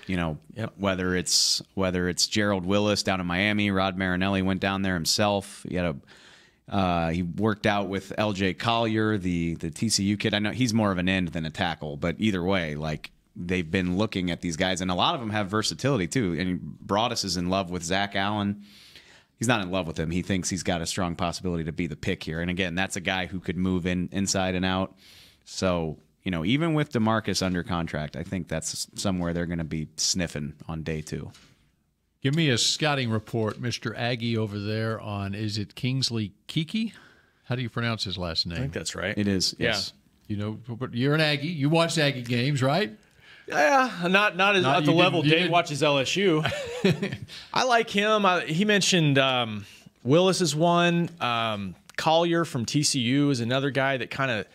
Whether it's Gerald Willis down in Miami, Rod Marinelli went down there himself. He worked out with L.J. Collier, the TCU kid. I know he's more of an end than a tackle, but either way, they've been looking at these guys, and a lot of them have versatility too. And Broadus is in love with Zach Allen. He's not in love with him. He thinks he's got a strong possibility to be the pick here. And again, that's a guy who could move inside and out. So, even with DeMarcus under contract, I think that's somewhere they're going to be sniffing on day 2. Give me a scouting report, Mr. Aggie over there on, is it Kingsley Keke? How do you pronounce his last name? I think that's right. It is, yes. You're an Aggie. You watch Aggie games, right? Yeah, not at the level Dave watches LSU. I like him. He mentioned Willis is one. Collier from TCU is another guy that kind of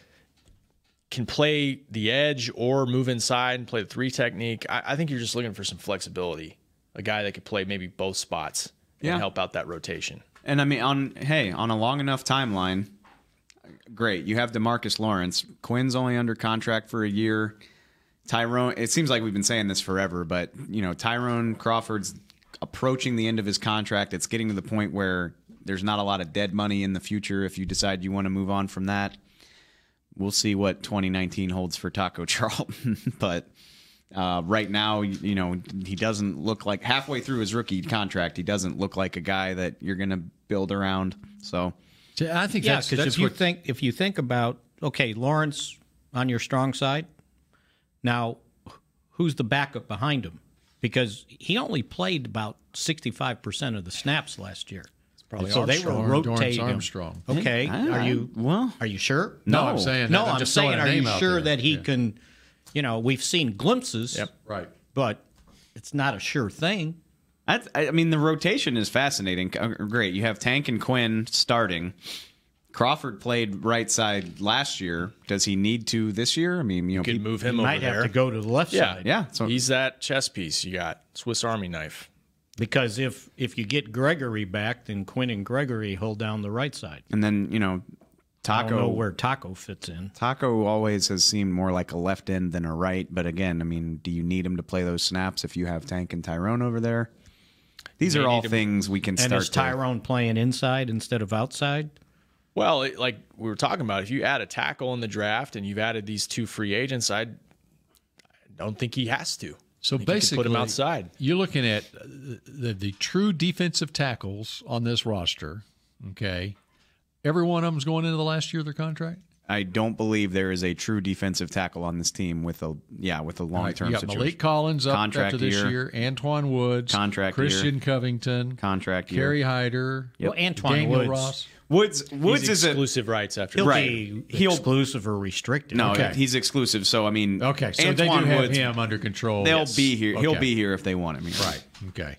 can play the edge or move inside and play the 3 technique. I think you're just looking for some flexibility. A guy that could play maybe both spots and help out that rotation. And I mean, on a long enough timeline, great. You have DeMarcus Lawrence. Quinn's only under contract for a year. Tyrone, it seems like we've been saying this forever, but Tyrone Crawford's approaching the end of his contract. It's getting to the point where there's not a lot of dead money in the future if you decide you want to move on from that. We'll see what 2019 holds for Taco Charlton, but right now, he doesn't look like, halfway through his rookie contract, he doesn't look like a guy that you're going to build around. So I think that's because if you think about, okay, Lawrence on your strong side. Now, who's the backup behind him? Because he only played about 65% of the snaps last year. Probably so they were rotating him. Armstrong. Okay, are you sure? No, I'm saying no. I'm saying, are you sure that he Yeah. can? We've seen glimpses. Yep. Right. But it's not a sure thing. I mean, the rotation is fascinating. Great, you have Tank and Quinn starting. Crawford played right side last year. Does he need to this year? I mean, you could move him over might there. have to go to the left side. Yeah. So he's that chess piece you got, Swiss Army knife. Because if you get Gregory back, then Quinn and Gregory hold down the right side. And then Taco. I don't know where Taco fits in. Taco always has seemed more like a left end than a right. But again, I mean, do you need him to play those snaps if you have Tank and Tyrone over there? These are all things we can start. And is Tyrone playing inside instead of outside? Well, like we were talking about, if you add a tackle in the draft and you've added these 2 free agents, I don't think he has to. So basically, put him outside. You're looking at the true defensive tackles on this roster. Okay, every one of them's going into the last year of their contract. I don't believe there is a true defensive tackle on this team with a long term You got situation. Malik Collins up Contract after this year. Antoine Woods, contract Christian year. Covington, contract year. Kerry Hyder. Well, Antoine Daniel Woods. Ross. Woods He's exclusive rights after He'll right. be exclusive or restricted. No, Okay. he's exclusive. So I mean, Okay, so Antoine they do have Woods, him under control. They'll Yes. be here. He'll Okay. be here if they want him. Right. Okay.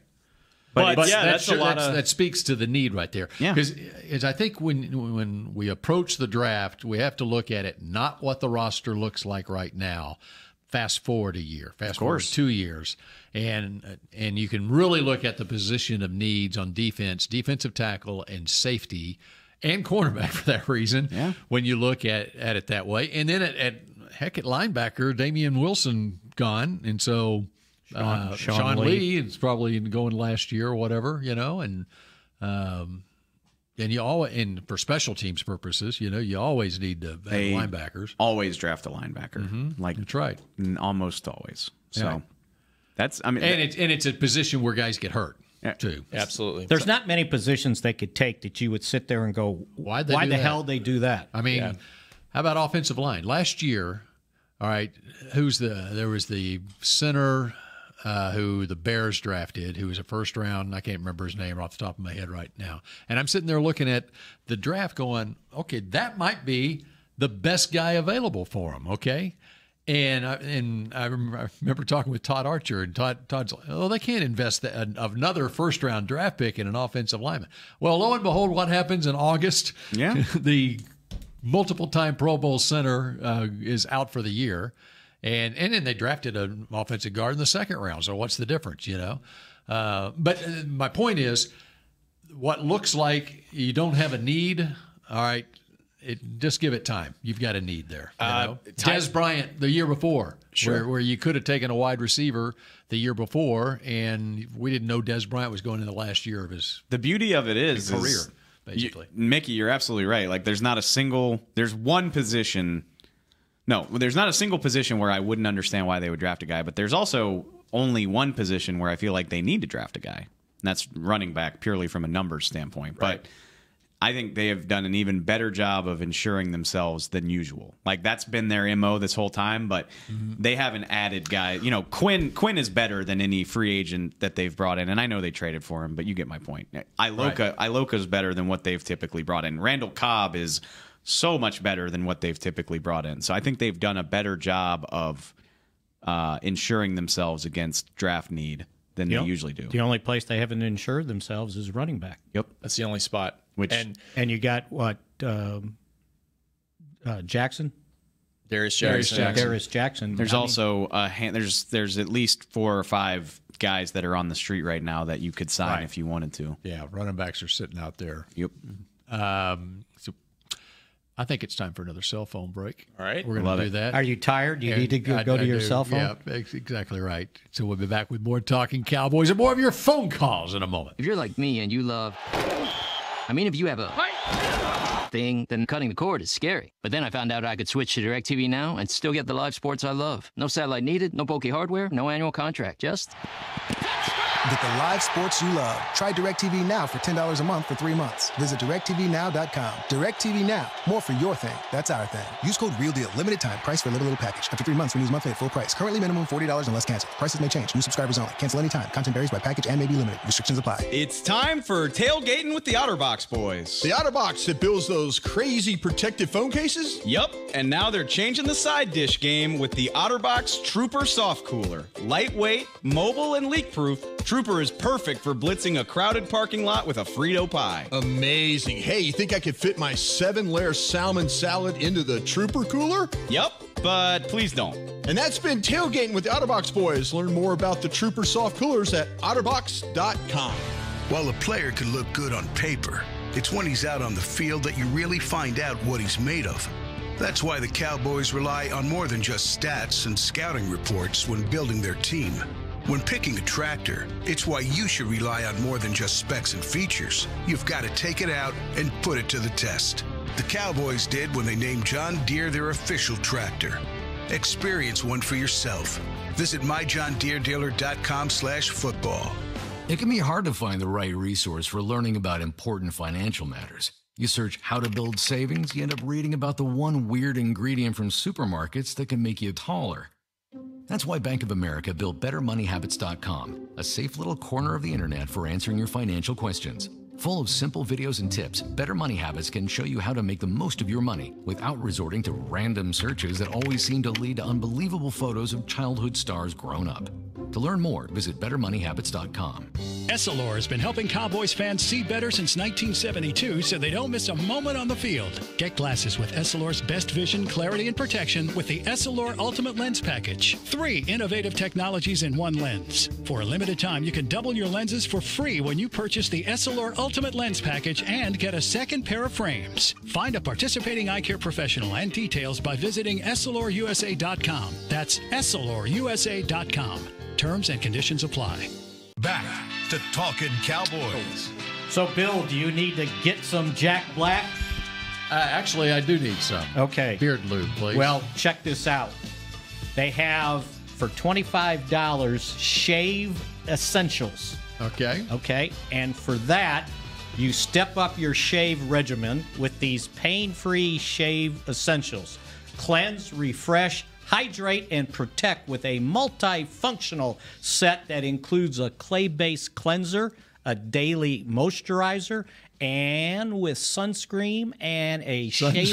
But yeah, that's a lot of. that speaks to the need right there. Yeah. Because I think when we approach the draft, we have to look at it not what the roster looks like right now. Fast forward a year, fast forward 2 years, and you can really look at the position of needs on defense, defensive tackle, and safety, and cornerback for that reason. Yeah. When you look at it that way, and then at linebacker, Damien Wilson gone, and so. Sean Lee is probably going last year or whatever, and you always, and for special teams purposes, you always need to have linebackers. Always draft a linebacker. Like That's right. Almost always. So Yeah. that's and it's a position where guys get hurt too. Absolutely. There's not many positions they could take that you would sit there and go, why the hell they do that? I mean, how about offensive line? Last year, all right, there was the center. who the Bears drafted, who was a first round. I can't remember his name off the top of my head right now. And I'm sitting there looking at the draft going, okay, that might be the best guy available for him, okay? And I remember talking with Todd Archer, and Todd's like, oh, they can't invest another first-round draft pick in an offensive lineman. Well, lo and behold, what happens in August? Yeah. The multiple-time Pro Bowl center is out for the year, and then they drafted an offensive guard in the second round. So what's the difference, you know? But my point is, what looks like you don't have a need, all right, just give it time. You've got a need there. You know? Des Bryant the year before, where you could have taken a wide receiver the year before, and we didn't know Des Bryant was going in the last year of his The beauty of it is career, basically. Mickey, you're absolutely right. Like, there's not a single position where I wouldn't understand why they would draft a guy, but there's also only one position where I feel like they need to draft a guy, and that's running back, purely from a numbers standpoint. Right. But I think they have done an even better job of insuring themselves than usual. Like, that's been their MO this whole time, but they haven't added guys. You know, Quinn is better than any free agent that they've brought in, and I know they traded for him, but you get my point. Iloka's better than what they've typically brought in. Randall Cobb is so much better than what they've typically brought in. So I think they've done a better job of insuring themselves against draft need than they usually do. The only place they haven't insured themselves is running back. Yep. That's the only spot. And you got what? Jackson? Darius Jackson. There's also there's at least 4 or 5 guys that are on the street right now that you could sign if you wanted to. Yeah, running backs are sitting out there. Yep. So I think it's time for another cell phone break. All right. We're going to do that. Are you tired? Do you need to go to your cell phone? Yeah, exactly right. So we'll be back with more Talking Cowboys and more of your phone calls in a moment. If you're like me and you love... if you have a thing, then cutting the cord is scary. But then I found out I could switch to DirecTV Now and still get the live sports I love. No satellite needed, no bulky hardware, no annual contract, just... Get the live sports you love. Try DirecTV Now for $10 a month for 3 months. Visit DirecTVNow.com. DirecTV Now. More for your thing. That's our thing. Use code REALDEAL. Limited time. Price for a little package. After 3 months, renews monthly at full price. Currently minimum $40 unless canceled. Prices may change. New subscribers only. Cancel anytime. Content varies by package and may be limited. Restrictions apply. It's time for tailgating with the OtterBox boys. The OtterBox that builds those crazy protective phone cases? Yup. And now they're changing the side dish game with the OtterBox Trooper Soft Cooler. Lightweight, mobile, and leak-proof, Trooper is perfect for blitzing a crowded parking lot with a Frito pie. Amazing. Hey, you think I could fit my 7-layer salmon salad into the Trooper cooler? Yup, but please don't. And that's been Tailgating with the OtterBox boys. Learn more about the Trooper soft coolers at otterbox.com. While a player can look good on paper, it's when he's out on the field that you really find out what he's made of. That's why the Cowboys rely on more than just stats and scouting reports when building their team. When picking a tractor, it's why you should rely on more than just specs and features. You've got to take it out and put it to the test. The Cowboys did when they named John Deere their official tractor. Experience one for yourself. Visit myjohndeeredealer.com/football. It can be hard to find the right resource for learning about important financial matters. You search how to build savings, you end up reading about the one weird ingredient from supermarkets that can make you taller. That's why Bank of America built BetterMoneyHabits.com, a safe little corner of the internet for answering your financial questions. Full of simple videos and tips, Better Money Habits can show you how to make the most of your money without resorting to random searches that always seem to lead to unbelievable photos of childhood stars grown up. To learn more, visit BetterMoneyHabits.com. Essilor has been helping Cowboys fans see better since 1972 so they don't miss a moment on the field. Get glasses with Essilor's best vision, clarity, and protection with the Essilor Ultimate Lens Package. 3 innovative technologies in one lens. For a limited time, you can double your lenses for free when you purchase the Essilor Ultimate Lens Package and get a second pair of frames. Find a participating eye care professional and details by visiting EssilorUSA.com. That's EssilorUSA.com. Terms and conditions apply. Back to Talkin' Cowboys. So, Bill, do you need to get some Jack Black? Actually, I do need some. Okay. Beard lube, please. Well, check this out. They have, for $25, Shave Essentials. Okay. Okay. And for that, you step up your shave regimen with these pain-free Shave Essentials. Cleanse, refresh, Hydrate and protect with a multifunctional set that includes a clay-based cleanser, a daily moisturizer, and with sunscreen and a shaving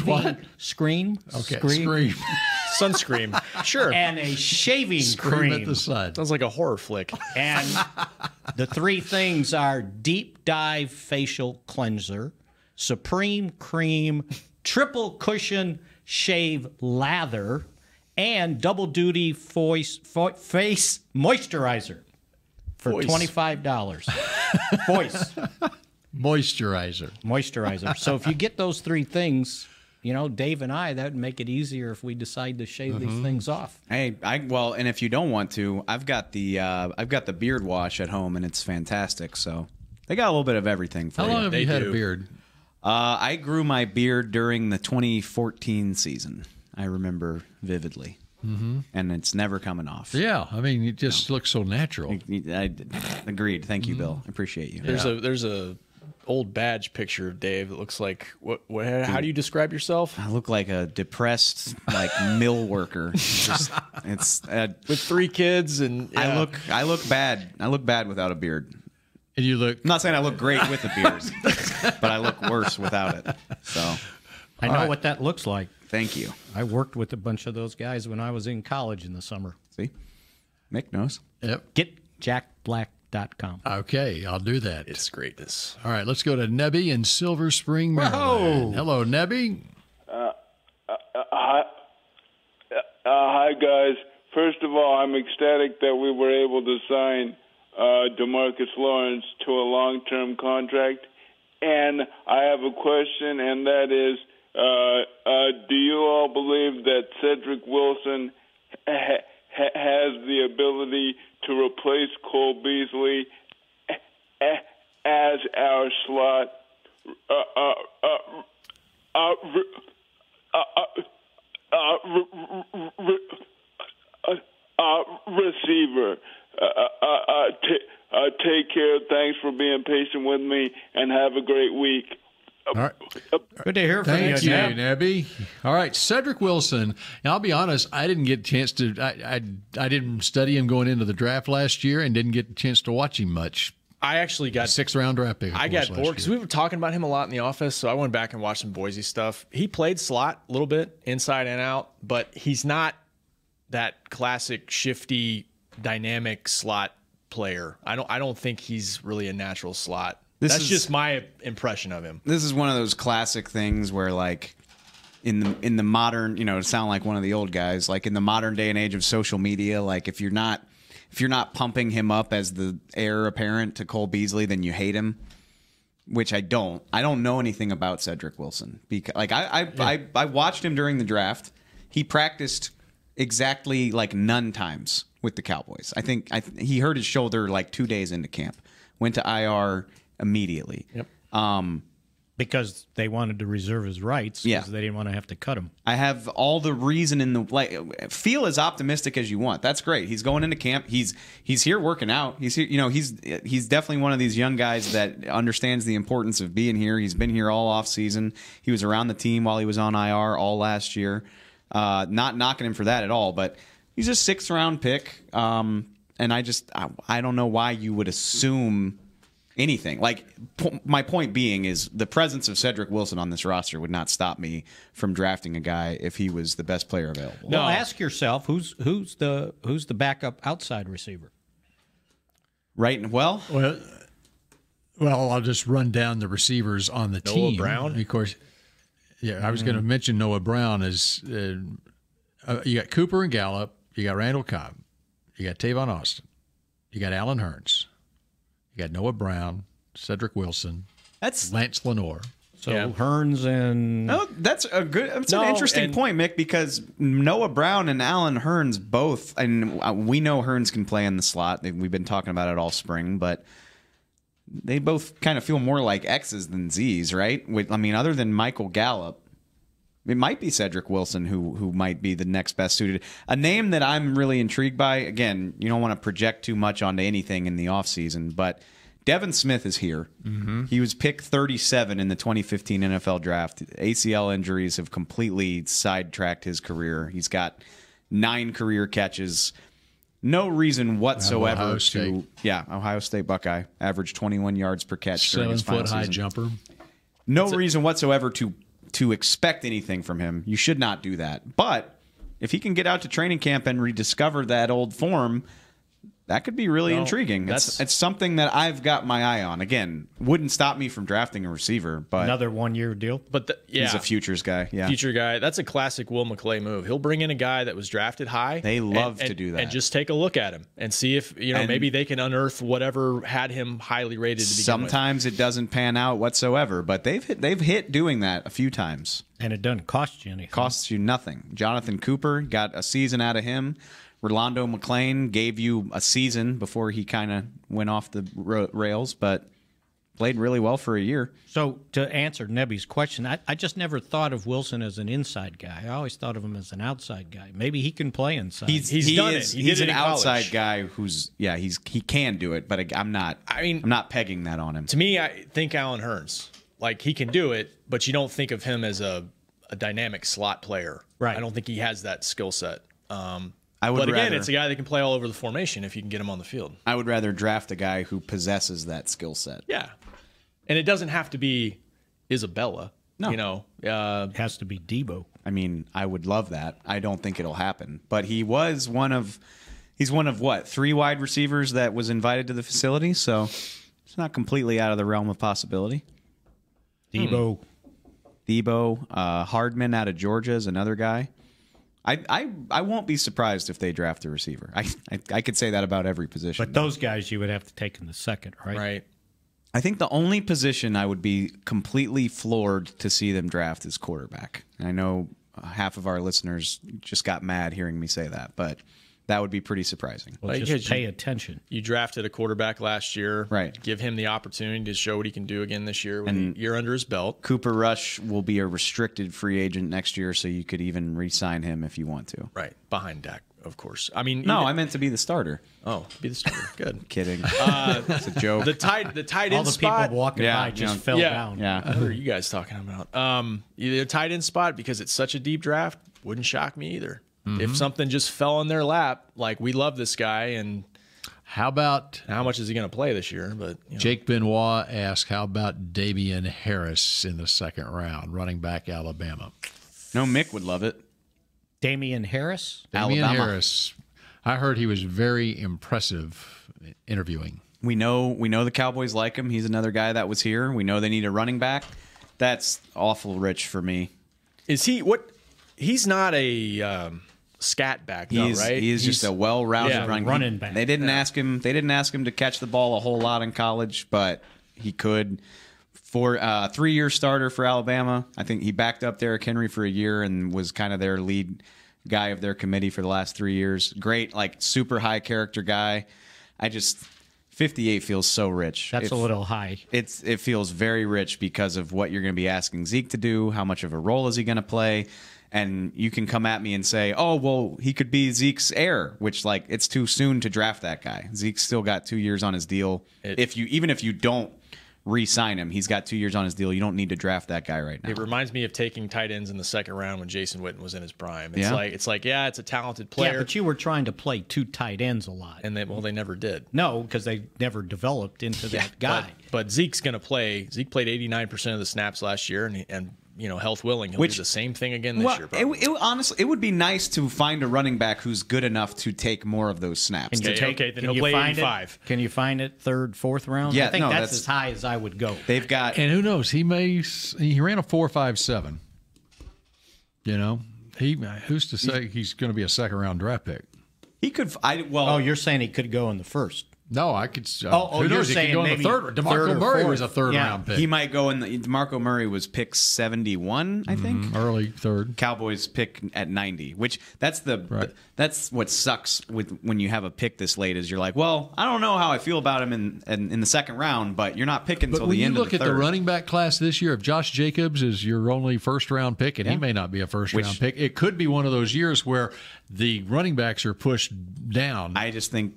screen. Okay, scream. Sunscreen. Sure. And a shaving Scream cream. at the sun. Sounds like a horror flick. And the three things are Deep Dive Facial Cleanser, Supreme Cream, Triple Cushion Shave Lather, and Double Duty Face Moisturizer for $25. Voice. Moisturizer. So if you get those three things, Dave and I, that would make it easier if we decide to shave these things off. Hey, and if you don't want to, I've got the beard wash at home, and it's fantastic. So they got a little bit of everything for you. How long have you had a beard? I grew my beard during the 2014 season. I remember vividly. Mm-hmm. And it's never coming off. Yeah, I mean, it just looks so natural. I agreed. Thank you, Bill. I appreciate you. There's a old badge picture of Dave that looks like what? How do you describe yourself? I look like a depressed mill worker. It's with 3 kids, and yeah. I look bad. I look bad without a beard. And you look. I'm not saying I look great with a beard, but I look worse without it. So I know what that looks like. Thank you. I worked with a bunch of those guys when I was in college in the summer. See? Mick knows. Yep. GetJackBlack.com. Okay, I'll do that. It's greatness. All right, let's go to Nebby in Silver Spring, Maryland. Hello, Nebby. Hi, guys. First of all, I'm ecstatic that we were able to sign DeMarcus Lawrence to a long-term contract. And I have a question, and that is, do you all believe that Cedric Wilson has the ability to replace Cole Beasley as our slot receiver? Take care. Thanks for being patient with me, and have a great week. All right. Good to hear from Thank you, you, Neb. Nebby. All right, Cedric Wilson. Now, I'll be honest, I didn't get a chance to. I didn't study him going into the draft last year, and didn't get a chance to watch him much. I actually got 6th-round draft pick. I got bored because we were talking about him a lot in the office, so I went back and watched some Boise stuff. He played slot a little bit, inside and out, but he's not that classic shifty, dynamic slot player. I don't think he's really a natural slot. That's just my impression of him. This is one of those classic things where, like, in the modern, to sound like one of the old guys, like in the modern day and age of social media, like if you're not pumping him up as the heir apparent to Cole Beasley, then you hate him. Which I don't. I don't know anything about Cedric Wilson because, like, I watched him during the draft. He practiced exactly like none times with the Cowboys. I think he hurt his shoulder like 2 days into camp. Went to IR immediately. Yep. Because they wanted to reserve his rights. Yeah. Because they didn't want to have to cut him. I have all the reason in the feel as optimistic as you want. That's great. He's going into camp. He's here working out. He's here. He's definitely one of these young guys that understands the importance of being here. He's been here all off season. He was around the team while he was on IR all last year. Not knocking him for that at all, but he's a 6th-round pick. And I don't know why you would assume anything. Like, my point being is the presence of Cedric Wilson on this roster would not stop me from drafting a guy if he was the best player available. Well, ask yourself who's the backup outside receiver. Right. Well, I'll just run down the receivers on the team. Noah Brown, of course. Yeah, I was going to mention Noah Brown as you got Cooper and Gallup, you got Randall Cobb, you got Tavon Austin, you got Allen Hurns. You got Noah Brown, Cedric Wilson, Lance Lenoir. So Hurns and that's an interesting point, Mick, because Noah Brown and Allen Hurns both, and we know Hurns can play in the slot. We've been talking about it all spring, but they both kind of feel more like X's than Z's, right? Other than Michael Gallup, it might be Cedric Wilson who might be the next best suited. A name that I'm really intrigued by, again, you don't want to project too much onto anything in the offseason, but Devon Smith is here. Mm-hmm. He was picked 37 in the 2015 NFL draft. ACL injuries have completely sidetracked his career. He's got 9 career catches. No reason whatsoever to Ohio State Buckeye averaged 21 yards per catch. 7-foot high jumper. No reason whatsoever to expect anything from him. You should not do that. But if he can get out to training camp and rediscover that old form, that could be really intriguing. It's something that I've got my eye on. Again, wouldn't stop me from drafting a receiver, but another 1-year deal. But he's a futures guy. Yeah, future guy. That's a classic Will McClay move. He'll bring in a guy that was drafted high. They love to do that, and just take a look at him and see if maybe they can unearth whatever had him highly rated. To begin Sometimes it doesn't pan out whatsoever, but they've hit doing that a few times, and it doesn't cost you anything. Costs you nothing. Jonathan Cooper got a season out of him. Rolando McClain gave you a season before he kind of went off the rails, but played really well for a year. So to answer Nebby's question, I just never thought of Wilson as an inside guy. I always thought of him as an outside guy. Maybe he can play inside. He's done it. He's an outside guy who's he can do it, but I'm not pegging that on him. To me, I think Allen Hurns, like, he can do it, but you don't think of him as a dynamic slot player. Right. I don't think he has that skill set. But again, it's a guy that can play all over the formation if you can get him on the field. I would rather draft a guy who possesses that skill set. Yeah. And it doesn't have to be Isabella. No. It has to be Debo. I mean, I would love that. I don't think it'll happen. But he's one of what, 3 wide receivers that was invited to the facility, so it's not completely out of the realm of possibility. Debo. Hardman out of Georgia is another guy. I won't be surprised if they draft a receiver. I could say that about every position. But those guys you would have to take in the second, right? Right. I think the only position I would be completely floored to see them draft is quarterback. And I know half of our listeners just got mad hearing me say that, but that would be pretty surprising. Well, just pay attention. You drafted a quarterback last year. Right. Give him the opportunity to show what he can do again this year with a year under his belt. Cooper Rush will be a restricted free agent next year, so you could even re-sign him if you want to. Right. Behind Dak, of course. I mean, I meant to be the starter. Oh, be the starter. Good. Kidding. It's a joke. The tight end All the spot. people walking by just fell down. Yeah. What are you guys talking about? The tight end spot, because it's such a deep draft, wouldn't shock me either. Mm-hmm. If something just fell in their lap, like, we love this guy, and how much is he going to play this year? But Jake Benoit asked, how about Davian Harris in the second round, running back Alabama? No, Mick would love it. Damien Harris? Damien Harris. I heard he was very impressive interviewing. We know the Cowboys like him. He's another guy that was here. We know they need a running back. That's awful rich for me. Is he what? He's not a scat back, though, right? He's just a well-rounded running back. They didn't ask him. They didn't ask him to catch the ball a whole lot in college, but he could. For a 3-year starter for Alabama, I think he backed up Derrick Henry for a year and was kind of their lead guy of their committee for the last 3 years. Great, like, super high character guy. 58 feels so rich. That's a little high. It feels very rich because of what you're going to be asking Zeke to do. How much of a role is he going to play? And you can come at me and say, oh, well, he could be Zeke's heir, which, like, it's too soon to draft that guy. Zeke's still got 2 years on his deal. Even if you don't re-sign him, he's got 2 years on his deal. You don't need to draft that guy right now. It reminds me of taking tight ends in the second round when Jason Witten was in his prime. It's it's a talented player. Yeah, but you were trying to play 2 tight ends a lot. And they never did. No, because they never developed into that guy. But Zeke's going to play. Zeke played 89% of the snaps last year, and health willing, he'll do the same thing again this year. Honestly, it would be nice to find a running back who's good enough to take more of those snaps. Then he'll play 85. Can you find it 3rd, 4th round? Yeah, I think that's as high as I would go. They've got, and who knows? He ran a 4.57. Who's to say he's going to be a second-round draft pick? He could. You're saying he could go in the first. No, I could. Who knows? He could go in the third. DeMarco Murray was a third-round pick. He might go in. DeMarco Murray was pick 71, I think. Early third. Cowboys pick at 90, which that's what sucks when you have a pick this late. Is you're like, well, I don't know how I feel about him in the second round, but you're not picking until the end of the third. But when you look at the running back class this year, if Josh Jacobs is your only first-round pick, and he may not be a first-round pick, it could be one of those years where the running backs are pushed down. I just think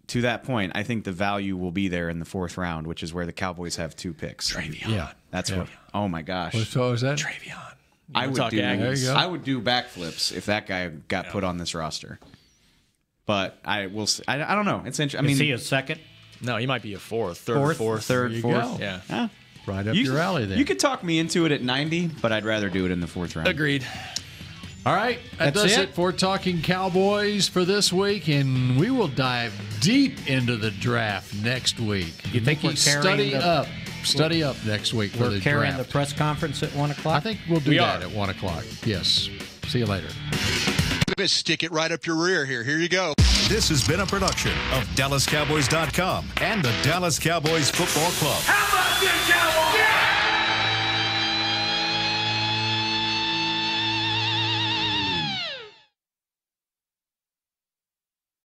to that point, I think the value will be there in the 4th round, which is where the Cowboys have 2 picks. Travion. Yeah. That's what. Oh, my gosh. So is that? Travion. I would do. There you go. I would do backflips if that guy got put on this roster. But I will. I don't know. It's interesting. I mean, is he a second? No, he might be a fourth, third, fourth. third, you fourth. go. Yeah. Right up your alley there. You could talk me into it at 90, but I'd rather do it in the fourth round. Agreed. All right, that That's does it it for Talking Cowboys for this week, and we will dive deep into the draft next week. You think we're carrying Study up next week for the We're carrying draft. the press conference at 1 o'clock? I think we'll do that at 1 o'clock. Yes. See you later. Stick it right up your rear here. Here you go. This has been a production of DallasCowboys.com and the Dallas Cowboys Football Club. How about this, Cowboys?